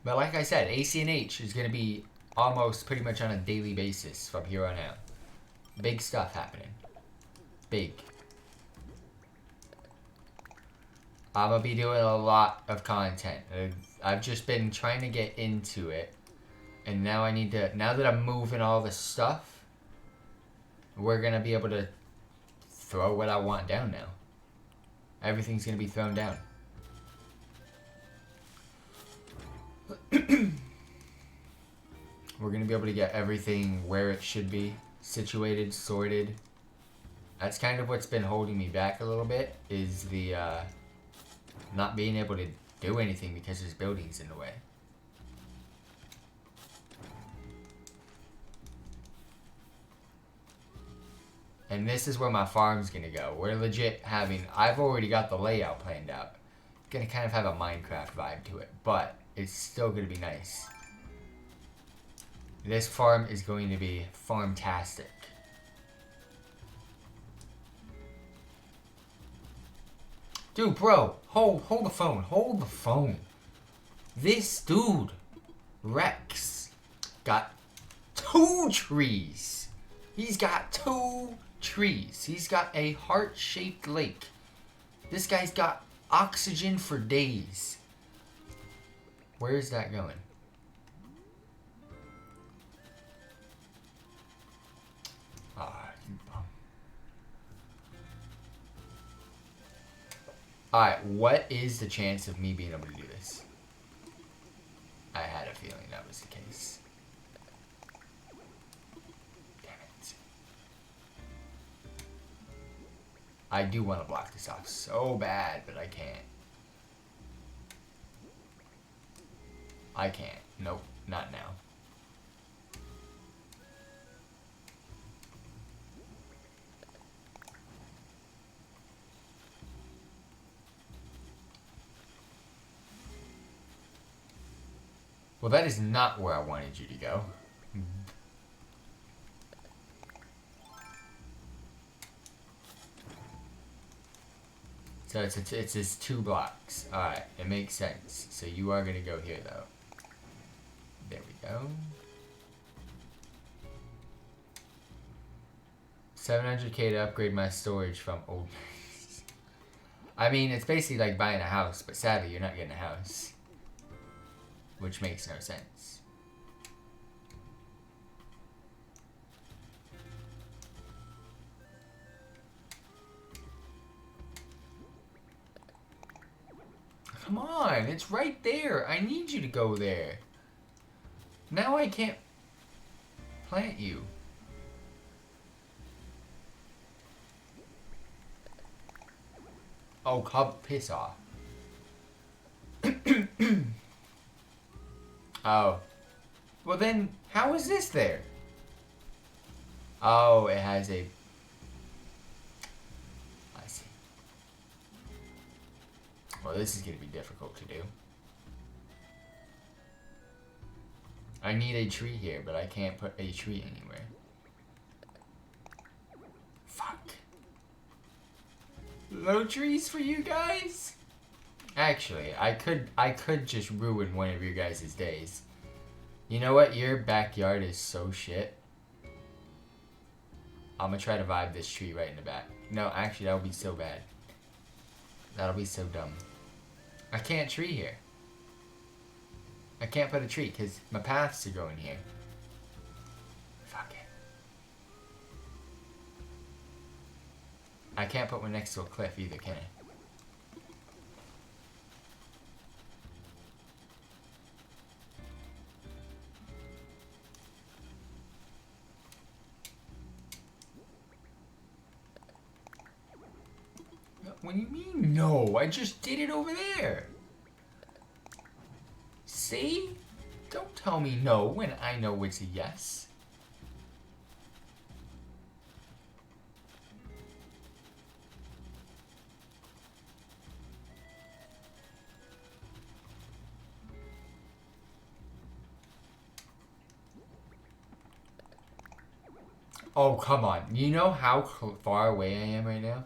But like I said, ACNH is going to be almost pretty much on a daily basis from here on out. Big stuff happening. Big. I'm going to be doing a lot of content. I've just been trying to get into it. And now I need to, now that I'm moving all this stuff, we're going to be able to throw what I want down now. Everything's going to be thrown down. We're going to be able to get everything where it should be, situated, sorted. That's kind of what's been holding me back a little bit, is the not being able to do anything because there's buildings in the way. And this is where my farm's gonna go. We're legit having... I've already got the layout planned out. Gonna kind of have a Minecraft vibe to it. But it's still gonna be nice. This farm is going to be farmtastic. Dude, bro. Hold the phone. Hold the phone. This dude, Rex, got 2 trees. He's got 2 trees. He's got a heart-shaped lake. This guy's got oxygen for days. Where is that going? Alright, what is the chance of me being able to do this? I had a feeling that was the case. Damn it. I do want to block this off so bad, but I can't. I can't. Nope, not now. Well, that is not where I wanted you to go. So it's just 2 blocks. Alright, it makes sense. So you are going to go here, though. There we go. 700k to upgrade my storage from old... I mean, it's basically like buying a house, but sadly, you're not getting a house. Which makes no sense. Come on, it's right there. I need you to go there. Now I can't plant you. Oh, piss off. Oh. Well then, how is this there? Oh, it has a... I see. Well, this is going to be difficult to do. I need a tree here, but I can't put a tree anywhere. Fuck. No trees for you guys? Actually, I could just ruin one of your guys' days. You know what? Your backyard is so shit. I'm gonna try to vibe this tree right in the back. No, actually, that would be so bad. That'll be so dumb. I can't tree here. I can't put a tree because my paths are going here. Fuck it. I can't put one next to a cliff either, can I? What do you mean, no? I just did it over there. See? Don't tell me no when I know it's a yes. Oh, come on. You know how far away I am right now?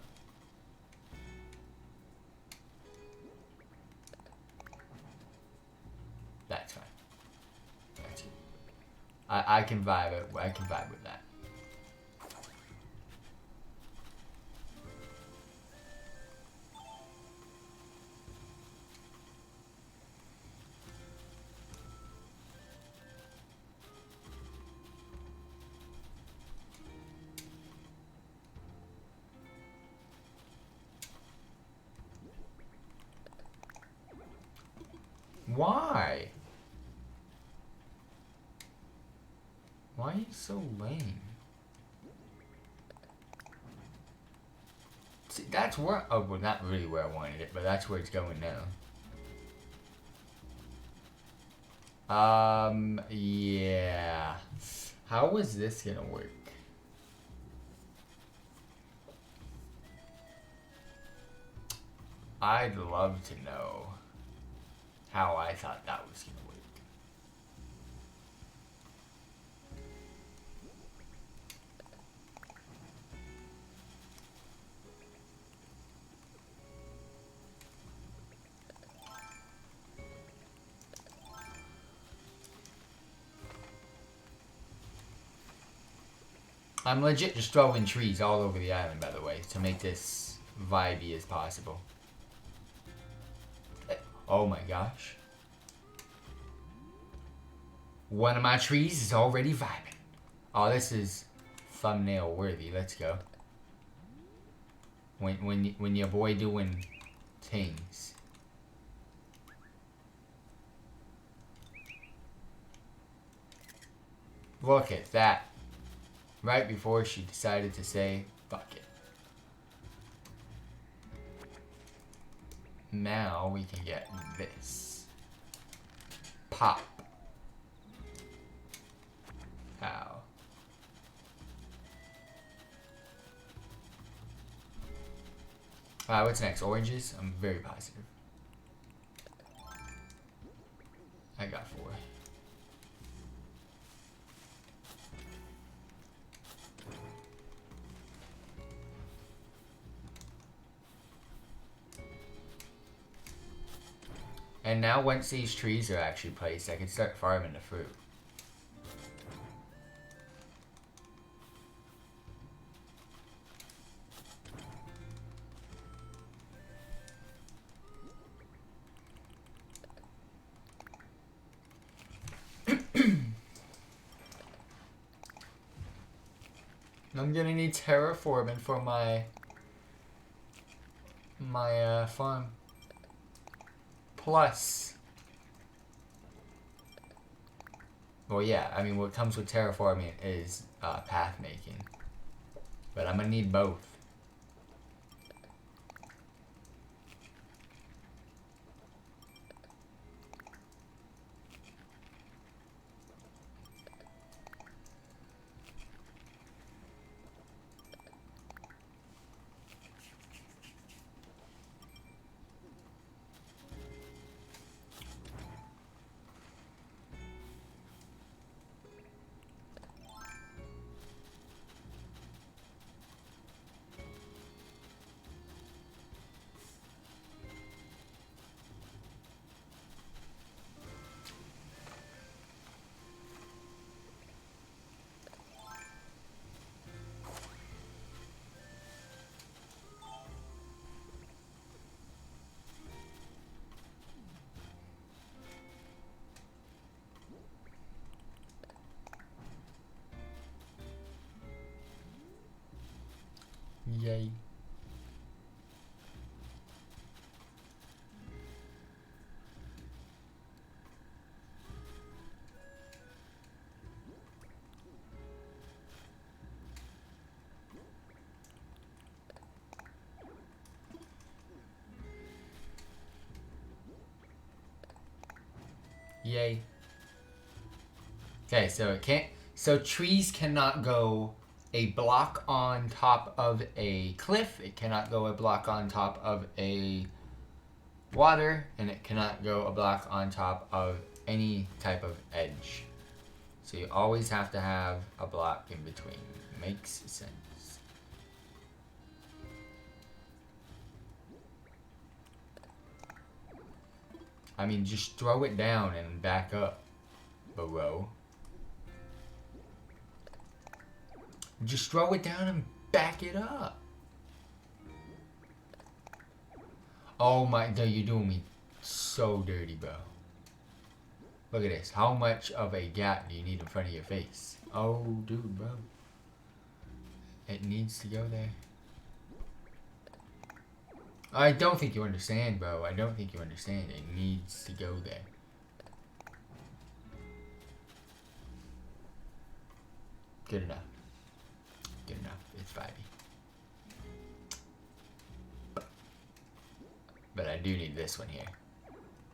That's fine. That's it. I can vibe it. I can vibe with that. Why? Why are you so lame? See, that's where... Oh, well, not really where I wanted it, but that's where it's going now. Yeah. How is this gonna work? I'd love to know how I thought that was gonna work. I'm legit just throwing trees all over the island, by the way, to make this vibey as possible. Oh my gosh. One of my trees is already vibing. Oh, this is thumbnail worthy. Let's go. When your boy doing things. Look at that. Right before she decided to say, fuck it. Now we can get this. Pop. How? What's next? Oranges? I'm very positive. I got 4. And now once these trees are actually placed, I can start farming the fruit. I'm gonna need terraforming for my farm. Plus, well, yeah, I mean, what comes with terraforming is path making, but I'm gonna need both. Yay. Yay. Okay, so it can't. So trees cannot go a block on top of a cliff. It cannot go a block on top of a water, and it cannot go a block on top of any type of edge. So you always have to have a block in between. Makes sense. I mean, just throw it down and back up, bro. Just throw it down and back it up. Oh my, dude, you're doing me so dirty, bro. Look at this. How much of a gap do you need in front of your face? Oh, dude, bro. It needs to go there. I don't think you understand, bro. I don't think you understand. It needs to go there. Good enough. Good enough. It's 5. But I do need this one here.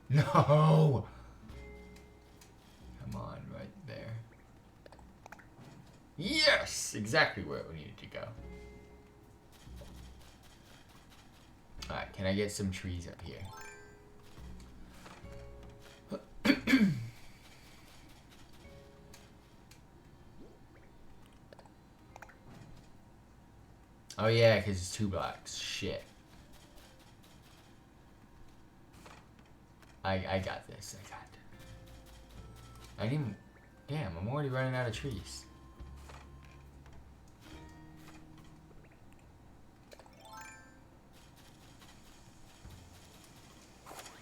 No! Come on, right there. Yes! Exactly where we needed to go. Alright, Can I get some trees up here? Oh yeah, because it's 2 blocks. Shit. I got this. I didn't... Damn, I'm already running out of trees.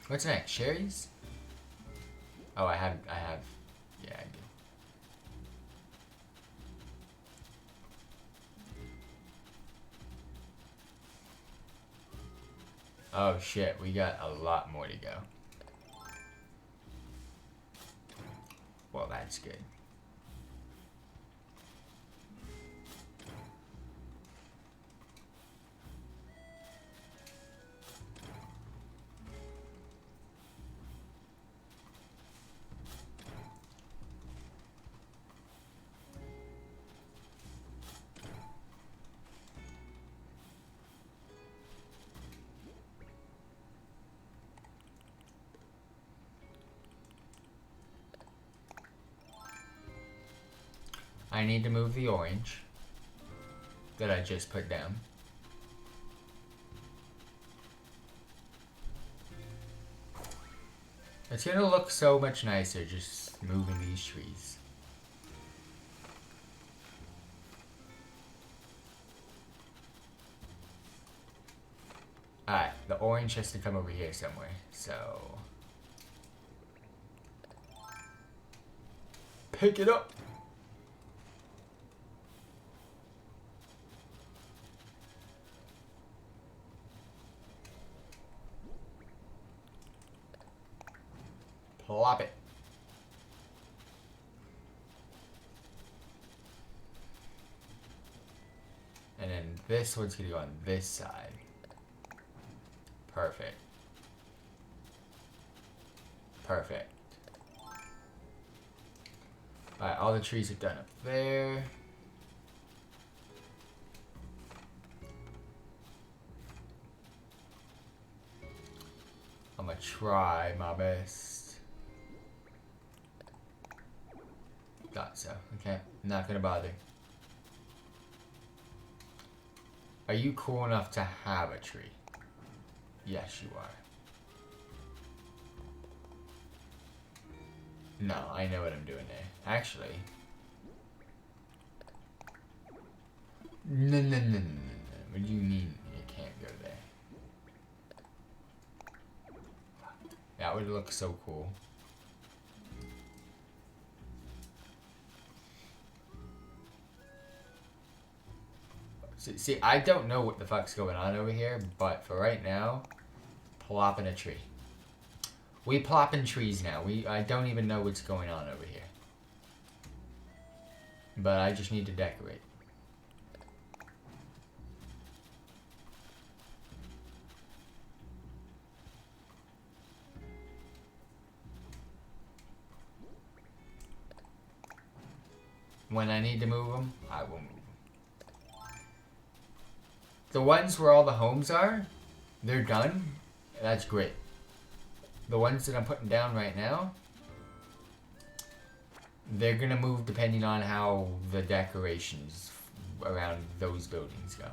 What's next? Cherries? Oh, I have... Yeah, I do. Oh shit, we got a lot more to go. Well, that's good. I need to move the orange that I just put down. It's gonna look so much nicer just moving these trees. Alright, the orange has to come over here somewhere, so... Pick it up! Plop it. And then this one's gonna go on this side. Perfect. Perfect. Alright, all the trees are done up there. I'm gonna try my best. Thought so. Okay, not gonna bother. Are you cool enough to have a tree? Yes, you are. No, I know what I'm doing there. Actually. No. What do you mean you can't go there? That would look so cool. See, I don't know what the fuck's going on over here, but for right now, plopping a tree. We plopping trees now. I don't even know what's going on over here. But I just need to decorate. When I need to move them, I will move them. The ones where all the homes are, they're done. That's great. The ones that I'm putting down right now, they're gonna move depending on how the decorations around those buildings go.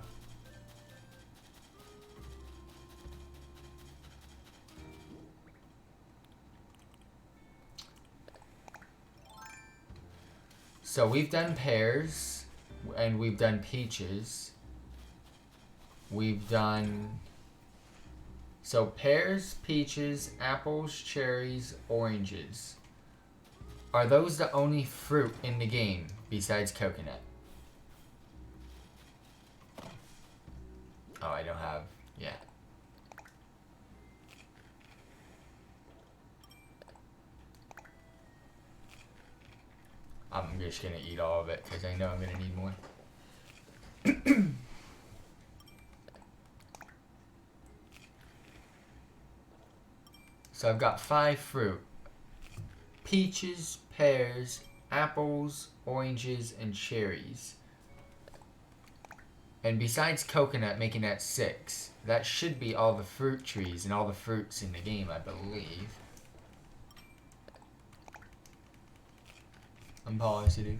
So we've done pears, and we've done peaches. We've done... So pears, peaches, apples, cherries, oranges. Are those the only fruit in the game besides coconut? Oh, I don't have... Yeah. I'm just gonna eat all of it because I know I'm gonna need more. So I've got 5 fruit. Peaches, pears, apples, oranges, and cherries. And besides coconut making that 6, that should be all the fruit trees and all the fruits in the game, I believe. I'm positive.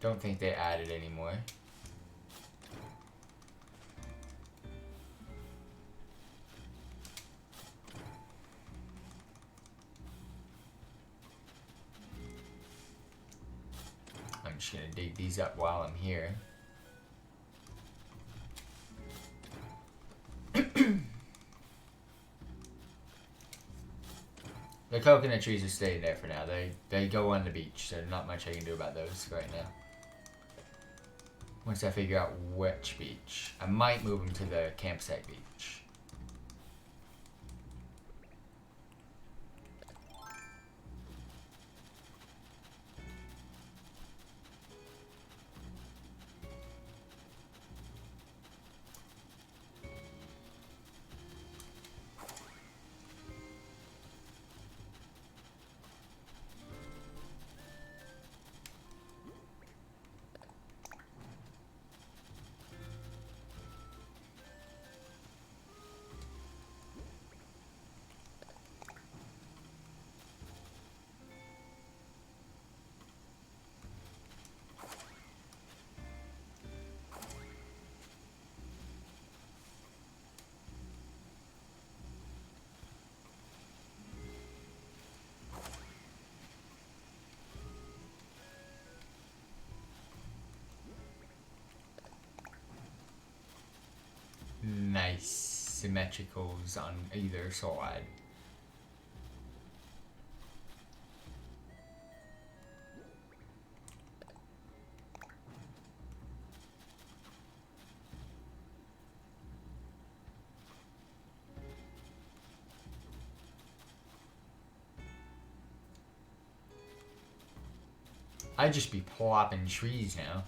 Don't think they added anymore. I'm just gonna dig these up while I'm here. The coconut trees are staying there for now. They go on the beach, so not much I can do about those right now. Once I figure out which beach, I might move them to the campsite beach. Nice symmetricals on either side. I'd just be plopping trees now.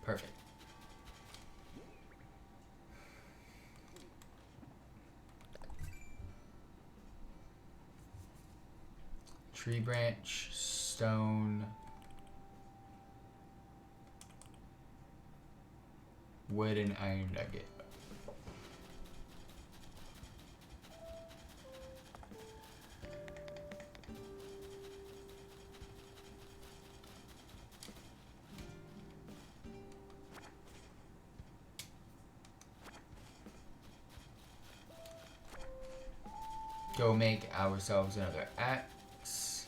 Perfect. Tree branch, stone, wood, and iron nugget. Go make ourselves another axe.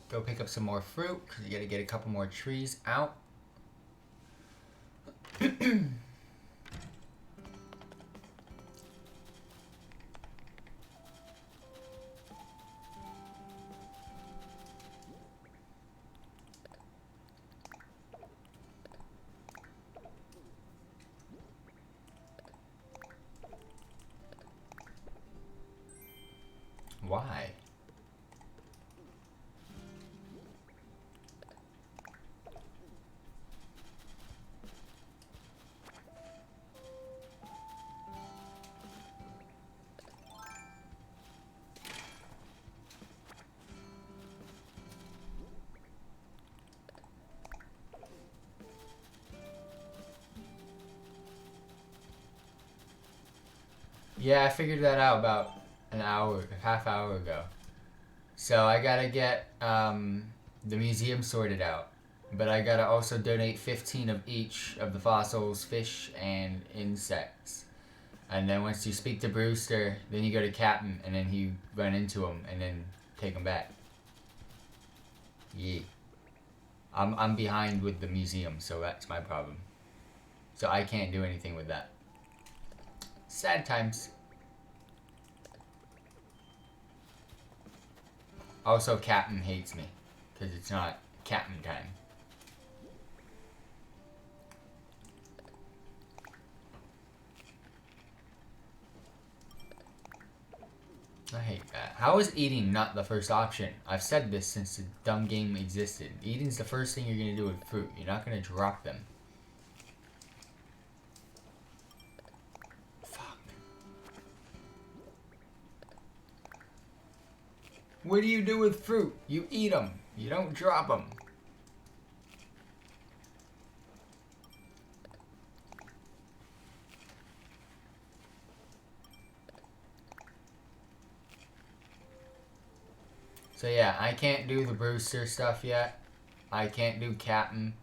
go pick up some more fruit because you gotta get a couple more trees out. Why? Yeah, I figured that out about an hour, half hour ago. So I gotta get the museum sorted out. But I gotta also donate 15 of each of the fossils, fish, and insects. And then once you speak to Brewster, then you go to Captain, and then you run into him, and then take him back. Yeah. I'm behind with the museum, so that's my problem. So I can't do anything with that. Sad times. Also, Captain hates me, because it's not Captain time. I hate that. How is eating not the first option? I've said this since the dumb game existed. Eating's the first thing you're going to do with fruit. You're not going to drop them. Fuck. What do you do with fruit? You eat them. You don't drop them. So yeah, I can't do the Brewster stuff yet. I can't do Captain.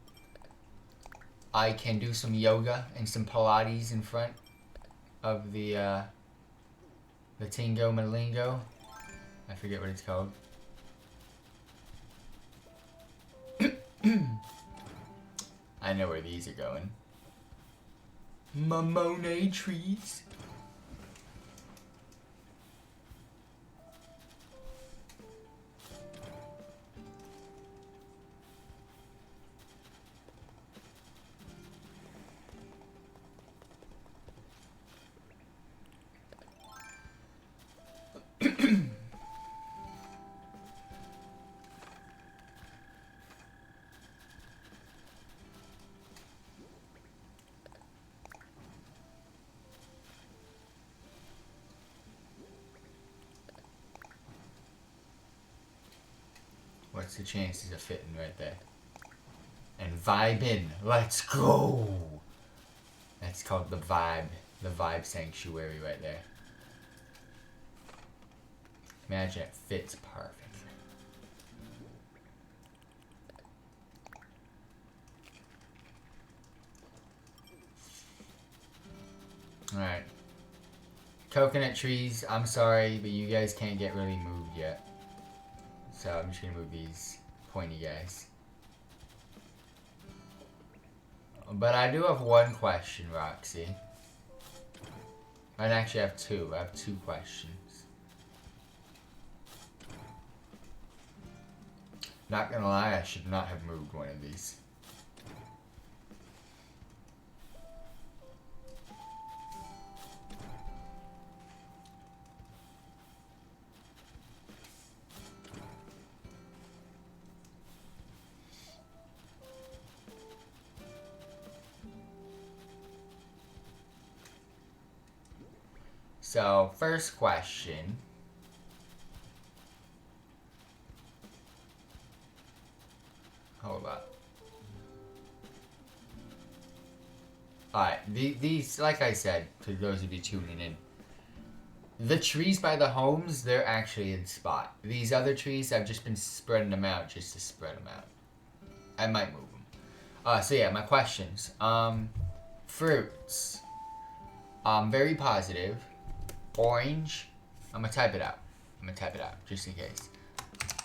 I can do some yoga and some Pilates in front of the Tingo Malingo. I forget what it's called. I know where these are going. Monet trees. What's the chances of fitting right there? And vibing. Let's go. That's called the vibe sanctuary right there. Imagine it fits perfect. Alright. Coconut trees, I'm sorry, but you guys can't get really moved yet. So I'm just gonna move these pointy guys. But I do have one question, Roxy. I actually have two. I have two questions. Not gonna lie, I should not have moved one of these. So, first question. Hold up. Alright, these, like I said, to those of you tuning in, the trees by the homes, they're actually in spot. These other trees, I've just been spreading them out just to spread them out. I might move them. So yeah, my questions. Fruits. Very positive. Orange. I'm gonna type it out. Just in case.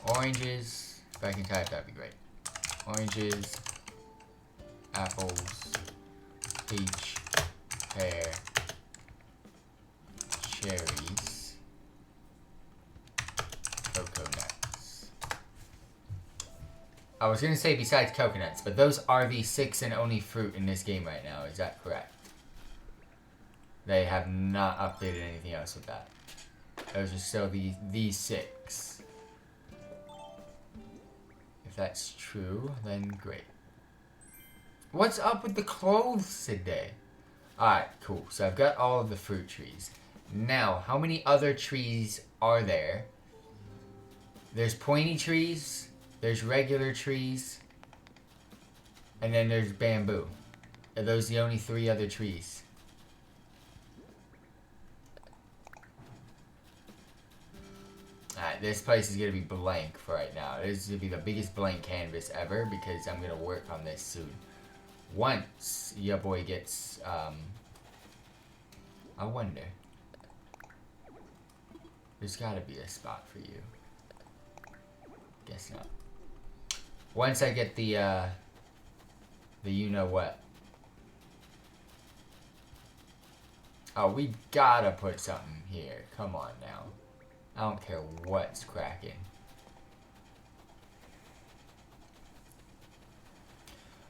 Oranges. If I can type, that'd be great. Oranges, apples, peach, pear, cherries, coconuts. I was gonna say besides coconuts, but those are the 6 and only fruit in this game right now. Is that correct? They have not updated anything else with that. Those are still the 6. If that's true, then great. What's up with the clothes today? Alright, cool. So I've got all of the fruit trees. Now, how many other trees are there? There's pointy trees, there's regular trees, and then there's bamboo. Are those the only 3 other trees? Alright, this place is going to be blank for right now. This is going to be the biggest blank canvas ever because I'm going to work on this soon. Once your boy gets, I wonder. There's got to be a spot for you. Guess not. Once I get the you-know-what. Oh, we gotta put something here. Come on now. I don't care what's cracking.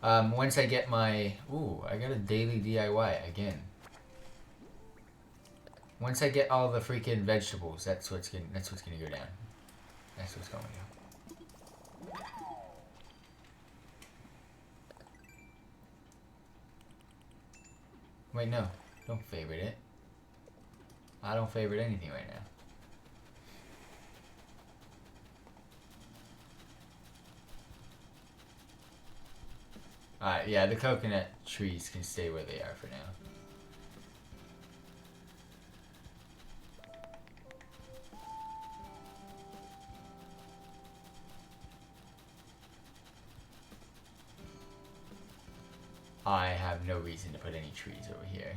Once I get my... Ooh, I got a daily DIY again. Once I get all the freaking vegetables, that's what's gonna go down. That's what's going down. Wait, no. Don't favorite it. I don't favorite anything right now. Alright, yeah, the coconut trees can stay where they are for now. I have no reason to put any trees over here.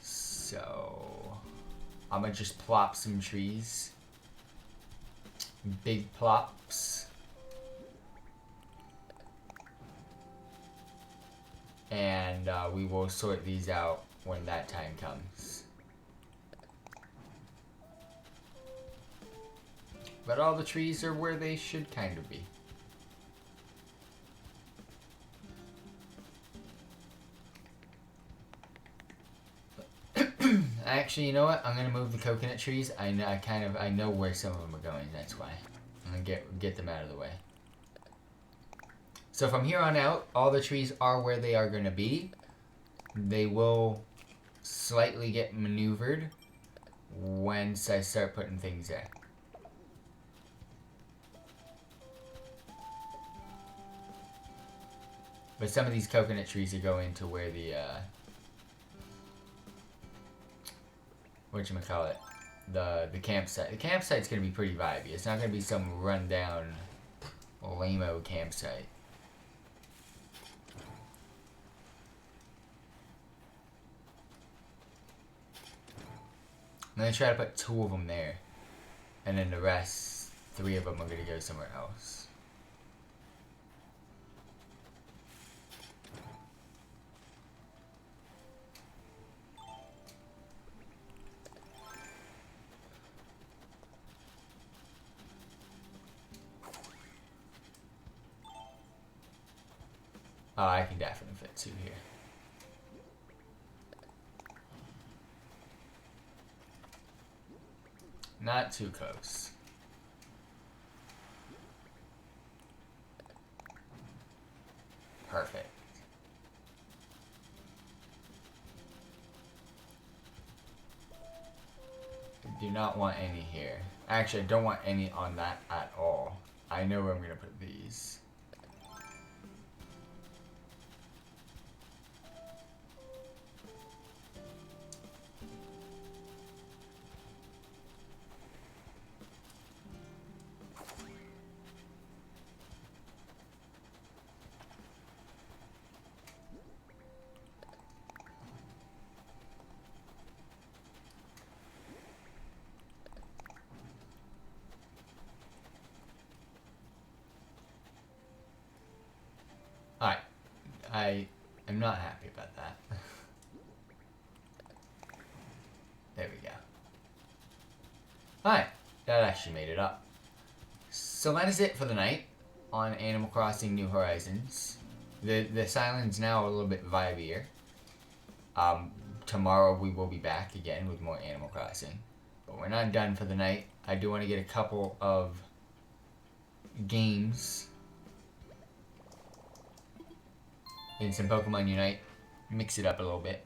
So, I'm gonna just plop some trees. Big plops. And we will sort these out when that time comes. But all the trees are where they should kind of be. Actually, you know what? I'm gonna move the coconut trees. I know where some of them are going. That's why I'm gonna get them out of the way. So from here on out, all the trees are where they are gonna be. They will slightly get maneuvered once I start putting things there. But some of these coconut trees are going to where the whatchamacallit, the campsite. The campsite's gonna be pretty vibey. It's not gonna be some rundown, lame-o campsite. I'm gonna try to put 2 of them there, and then the rest, 3 of them are gonna go somewhere else. Oh, I can definitely fit 2 here. Not too close. Perfect. I do not want any here. Actually, I don't want any on that at all. I know where I'm going to put these. I am not happy about that. There we go. Alright, that actually made it up. So that is it for the night on Animal Crossing New Horizons. The silence now a little bit vibier. Tomorrow we will be back again with more Animal Crossing. But we're not done for the night. I do want to get a couple of games in some Pokemon Unite. Mix it up a little bit.